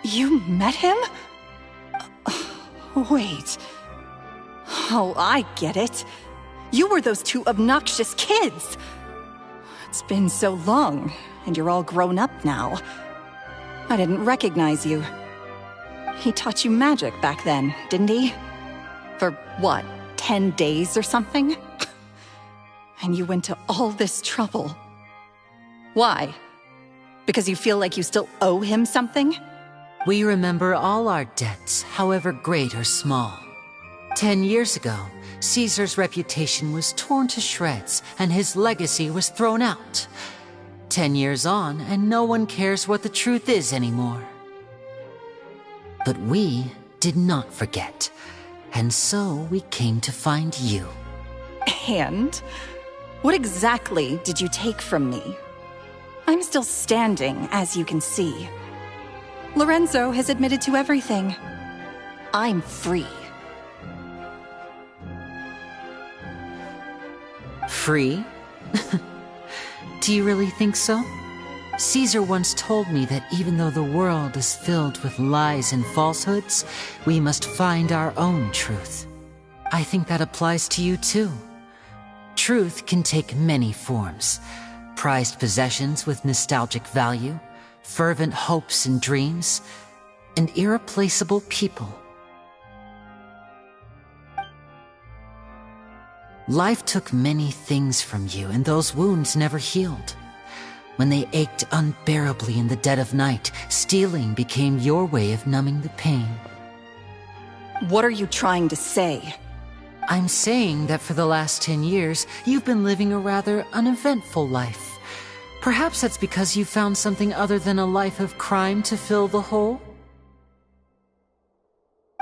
You met him? Wait. Oh, I get it. You were those two obnoxious kids. It's been so long, and you're all grown up now. I didn't recognize you. He taught you magic back then, didn't he? For what, 10 days or something? And you went to all this trouble. Why? Because you feel like you still owe him something? We remember all our debts, however great or small. 10 years ago, Caesar's reputation was torn to shreds, and his legacy was thrown out. 10 years on, and no one cares what the truth is anymore. But we did not forget, and so we came to find you. And? What exactly did you take from me? I'm still standing, as you can see. Lorenzo has admitted to everything. I'm free. Free? Do you really think so? Caesar once told me that even though the world is filled with lies and falsehoods, we must find our own truth. I think that applies to you too. Truth can take many forms. Prized possessions with nostalgic value, fervent hopes and dreams, and irreplaceable people. Life took many things from you, and those wounds never healed. When they ached unbearably in the dead of night, stealing became your way of numbing the pain. What are you trying to say? I'm saying that for the last 10 years, you've been living a rather uneventful life. Perhaps that's because you found something other than a life of crime to fill the hole?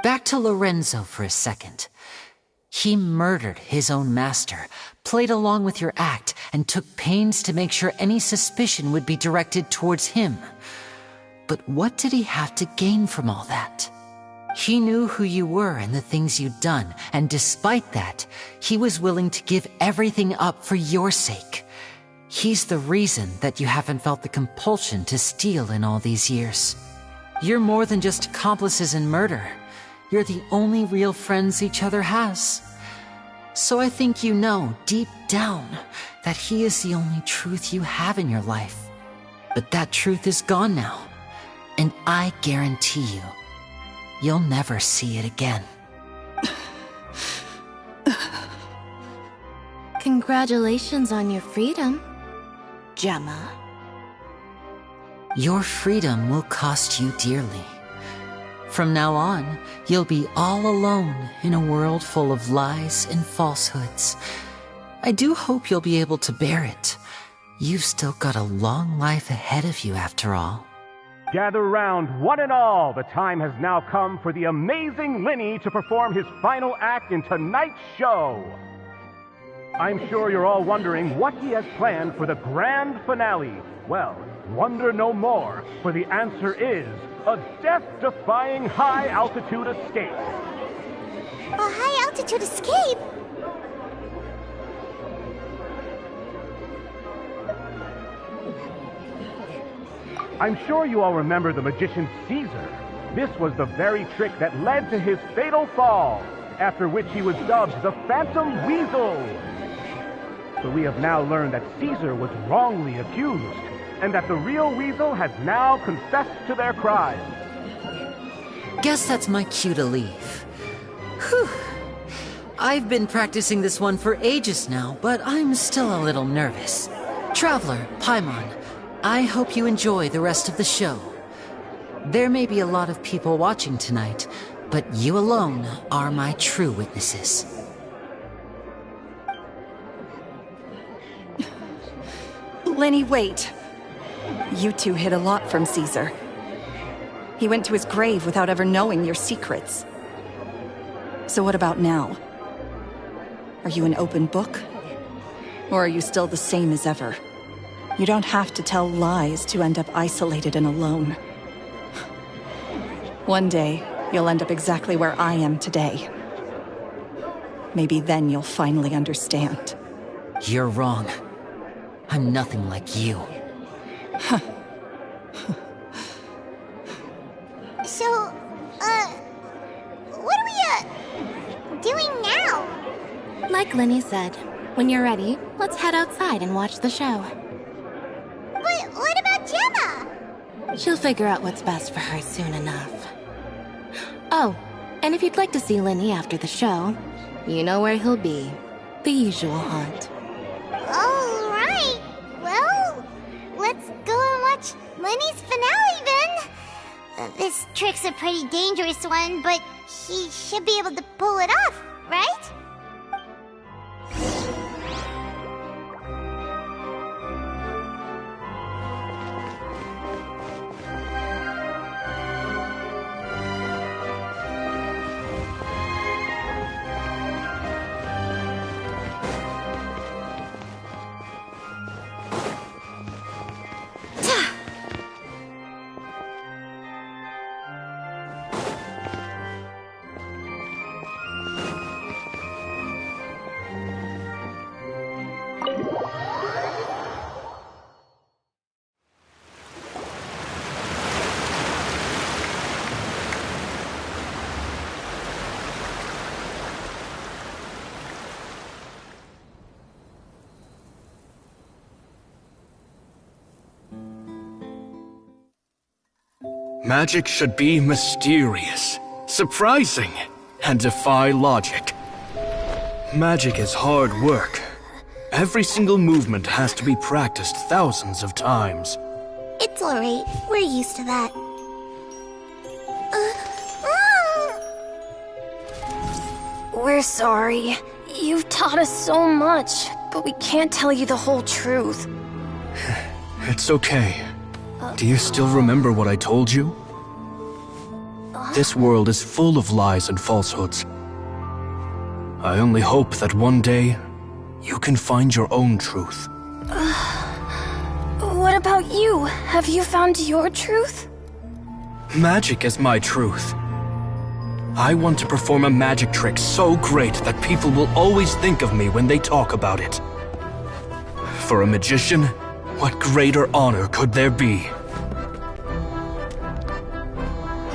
Back to Lorenzo for a second. He murdered his own master, played along with your act, and took pains to make sure any suspicion would be directed towards him. But what did he have to gain from all that? He knew who you were and the things you'd done, and despite that, he was willing to give everything up for your sake. He's the reason that you haven't felt the compulsion to steal in all these years. You're more than just accomplices in murder. You're the only real friends each other has. So I think you know, deep down, that he is the only truth you have in your life. But that truth is gone now, and I guarantee you, you'll never see it again. Congratulations on your freedom, Gemma. Your freedom will cost you dearly. From now on, you'll be all alone in a world full of lies and falsehoods. I do hope you'll be able to bear it. You've still got a long life ahead of you after all. Gather round, one and all. The time has now come for the amazing Linny to perform his final act in tonight's show. I'm sure you're all wondering what he has planned for the grand finale. Well, wonder no more, for the answer is a death-defying high-altitude escape. A high-altitude escape? I'm sure you all remember the magician Caesar. This was the very trick that led to his fatal fall, after which he was dubbed the Phantom Weasel. But we have now learned that Caesar was wrongly accused, and that the real Weasel has now confessed to their crimes. Guess that's my cue to leave. Whew. I've been practicing this one for ages now, but I'm still a little nervous. Traveler, Paimon, I hope you enjoy the rest of the show. There may be a lot of people watching tonight, but you alone are my true witnesses. Lenny, wait. You two hid a lot from Caesar. He went to his grave without ever knowing your secrets. So what about now? Are you an open book? Or are you still the same as ever? You don't have to tell lies to end up isolated and alone. One day, you'll end up exactly where I am today. Maybe then you'll finally understand. You're wrong. I'm nothing like you. So, what are we, doing now? Like Linny said, when you're ready, let's head outside and watch the show. But what about Gemma? She'll figure out what's best for her soon enough. Oh, and if you'd like to see Linny after the show, you know where he'll be. The usual haunt. All right. Well, let's go and watch Lenny's finale then. This trick's a pretty dangerous one, but he should be able to pull it off, right? Magic should be mysterious, surprising, and defy logic. Magic is hard work. Every single movement has to be practiced thousands of times. It's alright. We're used to that. We're sorry. You've taught us so much, but we can't tell you the whole truth. It's okay. Do you still remember what I told you? This world is full of lies and falsehoods. I only hope that one day, you can find your own truth. What about you? Have you found your truth? Magic is my truth. I want to perform a magic trick so great that people will always think of me when they talk about it. For a magician, what greater honor could there be?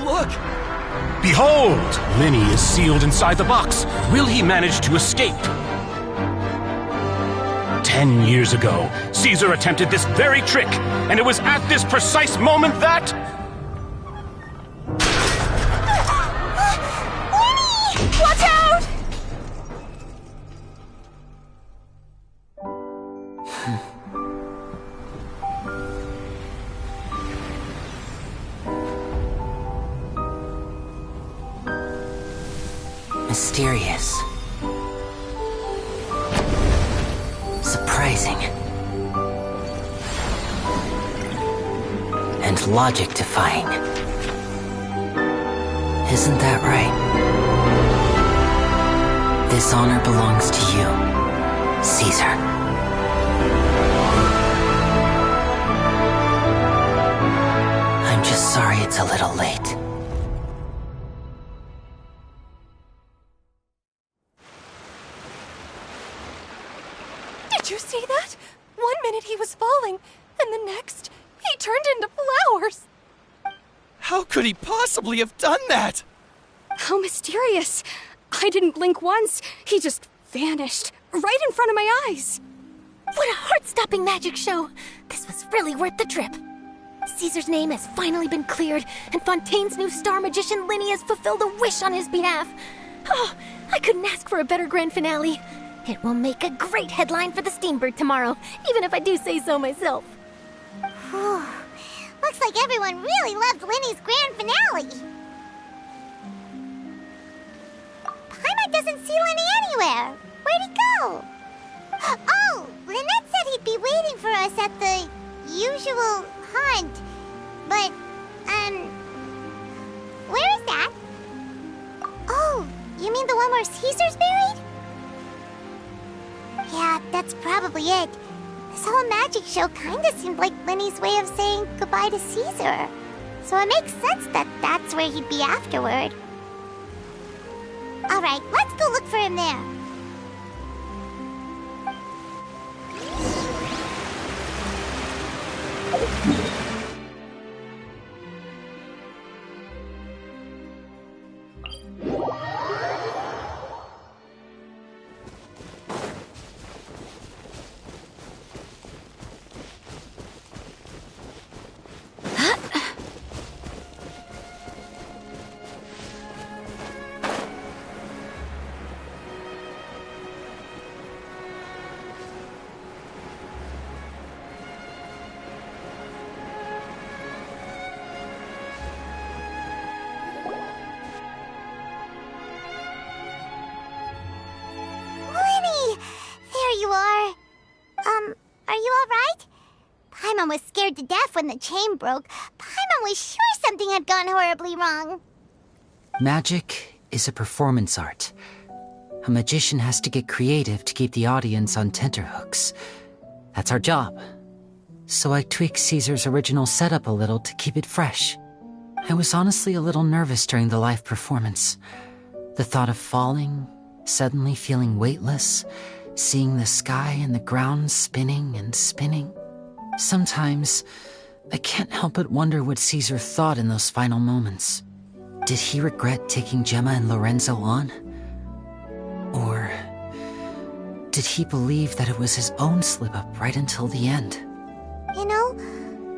Look! Behold! Linny is sealed inside the box. Will he manage to escape? 10 years ago, Caesar attempted this very trick, and it was at this precise moment that... Linny! Watch out! Mysterious. Surprising. And logic-defying. Isn't that right? This honor belongs to you, Caesar. I'm just sorry it's a little late. Did you see that? 1 minute he was falling, and the next, he turned into flowers. How could he possibly have done that? How mysterious. I didn't blink once. He just vanished, right in front of my eyes. What a heart-stopping magic show! This was really worth the trip. Caesar's name has finally been cleared, and Fontaine's new star magician Linny has fulfilled a wish on his behalf. Oh, I couldn't ask for a better grand finale. It will make a great headline for the Steambird tomorrow, even if I do say so myself. Whew. Looks like everyone really loved Linny's grand finale. Paimon doesn't see Linny anywhere. Where'd he go? Oh, Lynette said he'd be waiting for us at the usual hunt. But, where is that? Oh, you mean the one where Caesar's buried? Yeah, that's probably it. This whole magic show kinda seemed like Linny's way of saying goodbye to Caesar. so it makes sense that that's where he'd be afterward. Alright, let's go look for him there. Are you alright? Paimon was scared to death when the chain broke. Paimon was sure something had gone horribly wrong. Magic is a performance art. A magician has to get creative to keep the audience on tenterhooks. That's our job. So I tweaked Caesar's original setup a little to keep it fresh. I was honestly a little nervous during the live performance. The thought of falling, suddenly feeling weightless, seeing the sky and the ground spinning and spinning. Sometimes, I can't help but wonder what Caesar thought in those final moments. Did he regret taking Gemma and Lorenzo on? Or did he believe that it was his own slip-up right until the end? You know,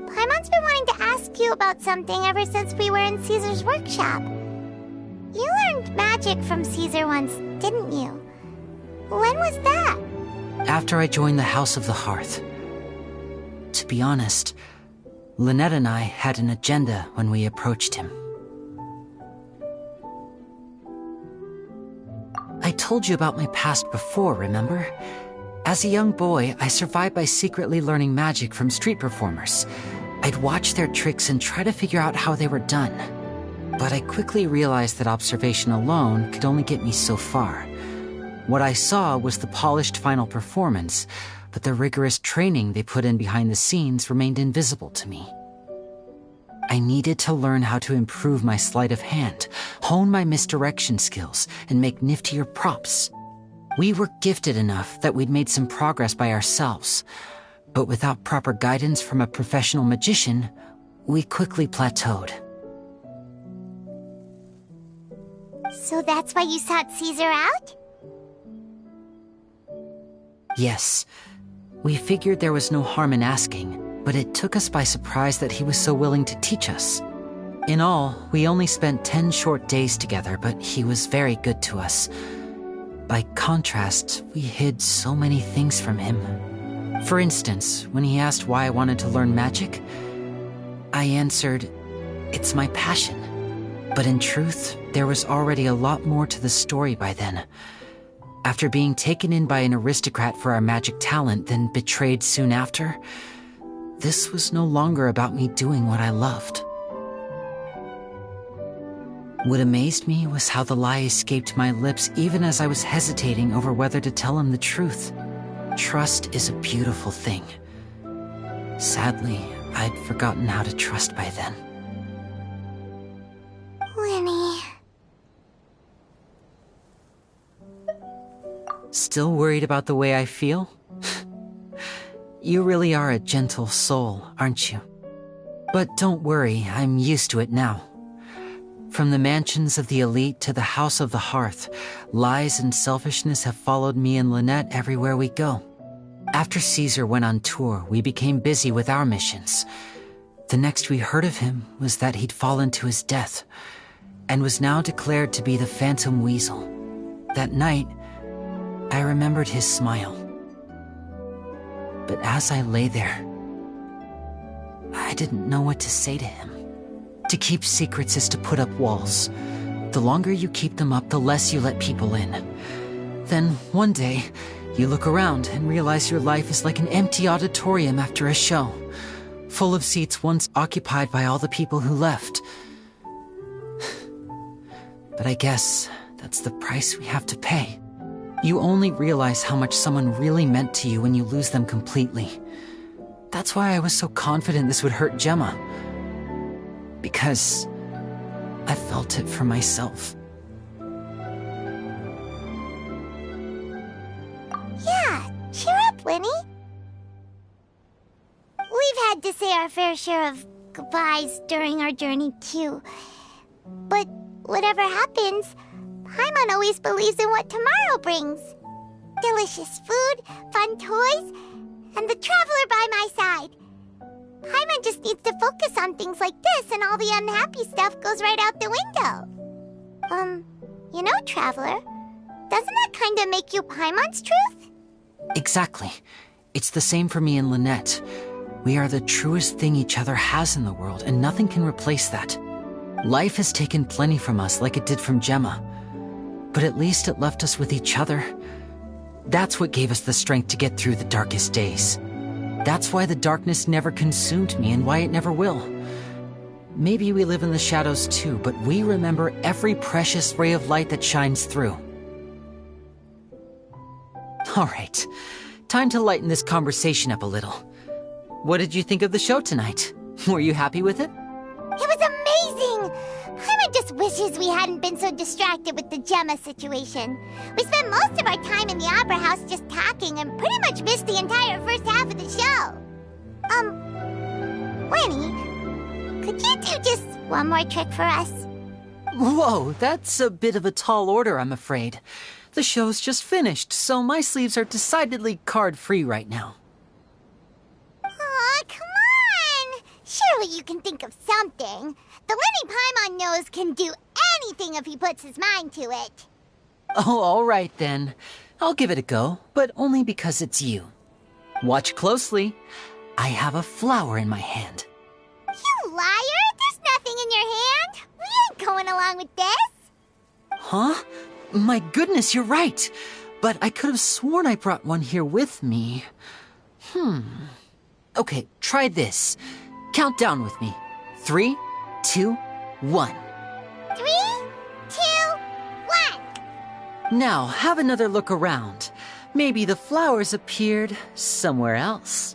Paimon's been wanting to ask you about something ever since we were in Caesar's workshop. You learned magic from Caesar once, didn't you? When was that? After I joined the House of the Hearth. To be honest, Lynette and I had an agenda when we approached him. I told you about my past before, remember? As a young boy, I survived by secretly learning magic from street performers. I'd watch their tricks and try to figure out how they were done. But I quickly realized that observation alone could only get me so far. What I saw was the polished final performance, but the rigorous training they put in behind the scenes remained invisible to me. I needed to learn how to improve my sleight of hand, hone my misdirection skills, and make niftier props. We were gifted enough that we'd made some progress by ourselves, but without proper guidance from a professional magician, we quickly plateaued. So that's why you sought Caesar out? Yes. We figured there was no harm in asking, but it took us by surprise that he was so willing to teach us. In all, we only spent 10 short days together, but he was very good to us. By contrast, we hid so many things from him. For instance, when he asked why I wanted to learn magic, I answered, "It's my passion." But in truth, there was already a lot more to the story by then. After being taken in by an aristocrat for our magic talent, then betrayed soon after, this was no longer about me doing what I loved. What amazed me was how the lie escaped my lips even as I was hesitating over whether to tell him the truth. Trust is a beautiful thing. Sadly, I'd forgotten how to trust by then. Winnie. Still worried about the way I feel? You really are a gentle soul, aren't you? But don't worry, I'm used to it now. From the mansions of the elite to the House of the Hearth, lies and selfishness have followed me and Lynette everywhere we go. After Caesar went on tour, we became busy with our missions. The next we heard of him was that he'd fallen to his death, and was now declared to be the Phantom Weasel. That night, I remembered his smile. But as I lay there, I didn't know what to say to him. To keep secrets is to put up walls. The longer you keep them up, the less you let people in. Then, one day, you look around and realize your life is like an empty auditorium after a show, full of seats once occupied by all the people who left. But I guess that's the price we have to pay. You only realize how much someone really meant to you when you lose them completely. That's why I was so confident this would hurt Gemma. because I felt it for myself. Yeah, cheer up, Winnie. We've had to say our fair share of goodbyes during our journey, too. But whatever happens, Paimon always believes in what tomorrow brings. Delicious food, fun toys, and the traveler by my side. Paimon just needs to focus on things like this, and all the unhappy stuff goes right out the window. You know, Traveler, doesn't that kinda make you Paimon's truth? Exactly. It's the same for me and Lynette. We are the truest thing each other has in the world, and nothing can replace that. Life has taken plenty from us, like it did from Gemma. But at least it left us with each other. That's what gave us the strength to get through the darkest days. That's why the darkness never consumed me, and why it never will. Maybe we live in the shadows too, but we remember every precious ray of light that shines through. All right, time to lighten this conversation up a little. What did you think of the show tonight? Were you happy with it? It was amazing! Paimon just wishes we hadn't been so distracted with the Gemma situation. We spent most of our time in the Opera House just talking and pretty much missed the entire first half of the show. Winnie, could you do just one more trick for us? Whoa, that's a bit of a tall order, I'm afraid. The show's just finished, so my sleeves are decidedly card-free right now. Aw, come on! Surely you can think of something. The Lenny Paimon knows can do anything if he puts his mind to it. Oh, all right then. I'll give it a go, but only because it's you. Watch closely. I have a flower in my hand. You liar! There's nothing in your hand! We ain't going along with this! Huh? My goodness, you're right. But I could have sworn I brought one here with me. Okay, try this. Count down with me. 3, 2, 1. 3, 2, 1. Now, have another look around. Maybe the flowers appeared somewhere else.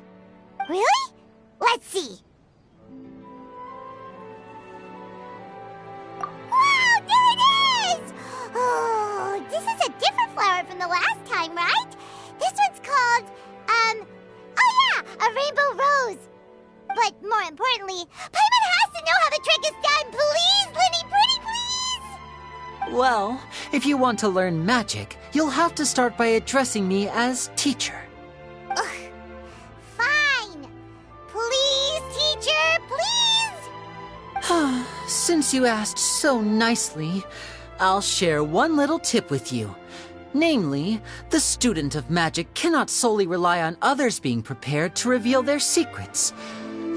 Really? Let's see. Wow, there it is! Oh, this is a different flower from the last time, right? This one's called, oh yeah, a rainbow rose. But more importantly, Paimon has to know how the trick is done. Please, Linny, pretty please! Well, if you want to learn magic, you'll have to start by addressing me as teacher. Ugh. Fine. Please, teacher, please! Since you asked so nicely, I'll share one little tip with you. Namely, the student of magic cannot solely rely on others being prepared to reveal their secrets.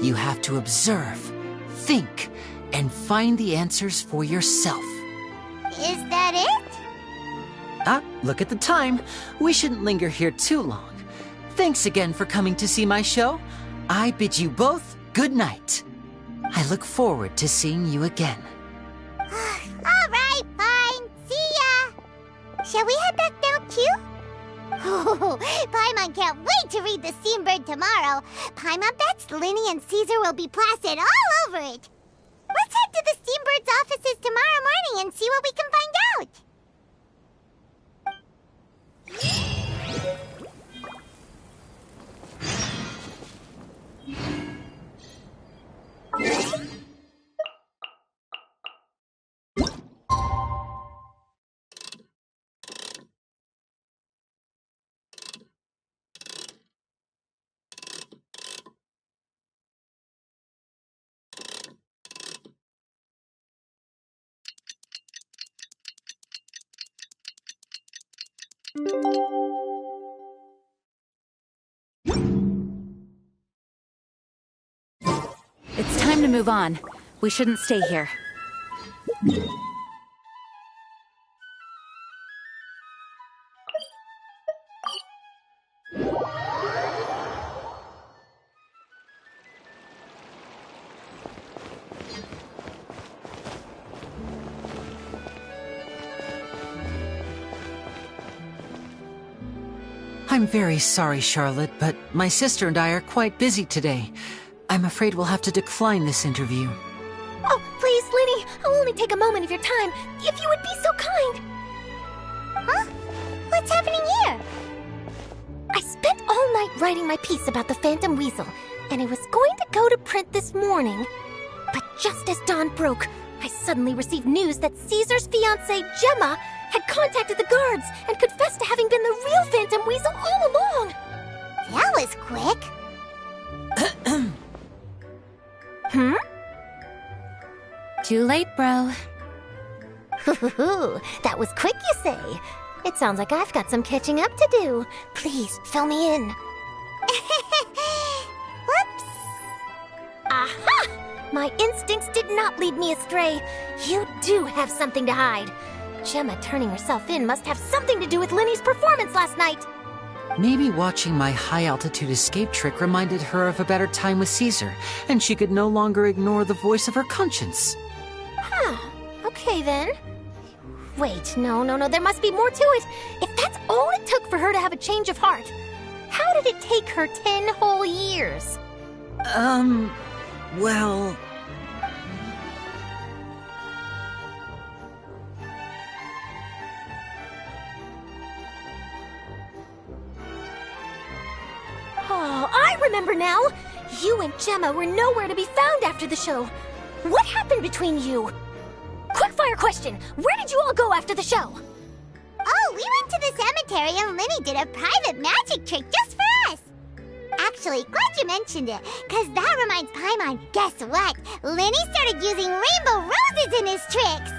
You have to observe, think, and find the answers for yourself. Is that it? Look at the time. We shouldn't linger here too long. Thanks again for coming to see my show. I bid you both good night. I look forward to seeing you again. All right, fine. See ya. Shall we head back now, too? Oh, Paimon can't wait to read The Steambird tomorrow. Paimon bets Linny and Caesar will be plastered all over it. Let's head to the Steambird's offices tomorrow morning and see what we can find out. It's time to move on. We shouldn't stay here. I'm very sorry, Charlotte, but my sister and I are quite busy today. I'm afraid we'll have to decline this interview. Oh, Linny, I'll only take a moment of your time, if you would be so kind. Huh? What's happening here? I spent all night writing my piece about the Phantom Weasel, and it was going to go to print this morning. But just as dawn broke, I suddenly received news that Caesar's fiancée, Gemma, had contacted the guards and confessed to having been the real Phantom Weasel all along. That was quick. Hmm? Too late, bro. That was quick, you say? It sounds like I've got some catching up to do. Please, fill me in. Whoops. Aha! My instincts did not lead me astray. You do have something to hide. Gemma turning herself in must have something to do with Linny's performance last night. Maybe watching my high-altitude escape trick reminded her of a better time with Caesar, and she could no longer ignore the voice of her conscience. Huh. Okay, then. Wait, no, there must be more to it. If that's all it took for her to have a change of heart, how did it take her 10 whole years? Well... Oh, I remember now! You and Gemma were nowhere to be found after the show. What happened between you? Quickfire question! Where did you all go after the show? Oh, we went to the cemetery and Linny did a private magic trick just for us. Actually, glad you mentioned it, because that reminds Paimon, guess what? Linny started using rainbow roses in his tricks.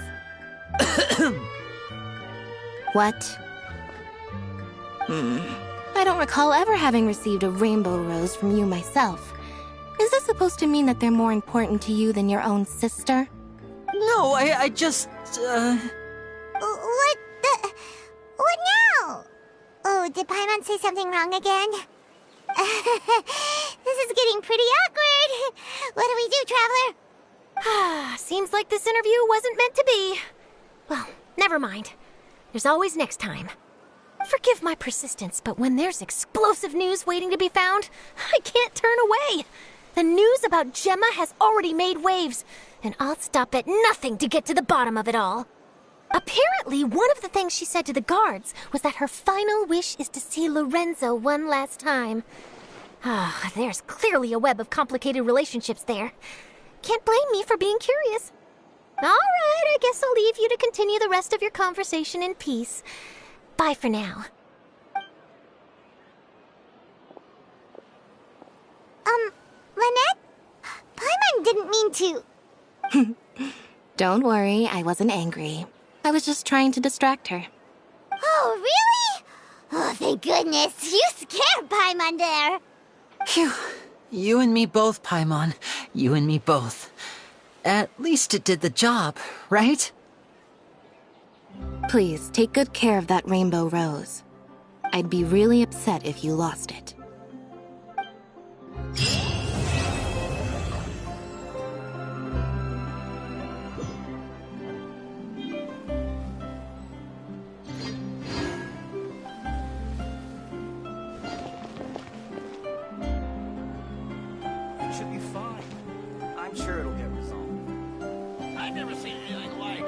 What? I don't recall ever having received a rainbow rose from you myself. Is this supposed to mean that they're more important to you than your own sister? No, I just, What now? Oh, did Paimon say something wrong again? This is getting pretty awkward. What do we do, Traveler? Seems like this interview wasn't meant to be. Well, never mind. There's always next time. Forgive my persistence, but when there's explosive news waiting to be found, I can't turn away. The news about Gemma has already made waves, and I'll stop at nothing to get to the bottom of it all. Apparently, one of the things she said to the guards was that her final wish is to see Lorenzo one last time. There's clearly a web of complicated relationships there. Can't blame me for being curious. All right, I guess I'll leave you to continue the rest of your conversation in peace. Bye for now. Lynette? Paimon didn't mean to... Don't worry, I wasn't angry. I was just trying to distract her. Oh, really? Oh, thank goodness. You scared Paimon there. Phew. You and me both, Paimon. You and me both. At least it did the job, right? Please, take good care of that rainbow rose. I'd be really upset if you lost it. It should be fine. I'm sure it'll get resolved. I've never seen anything like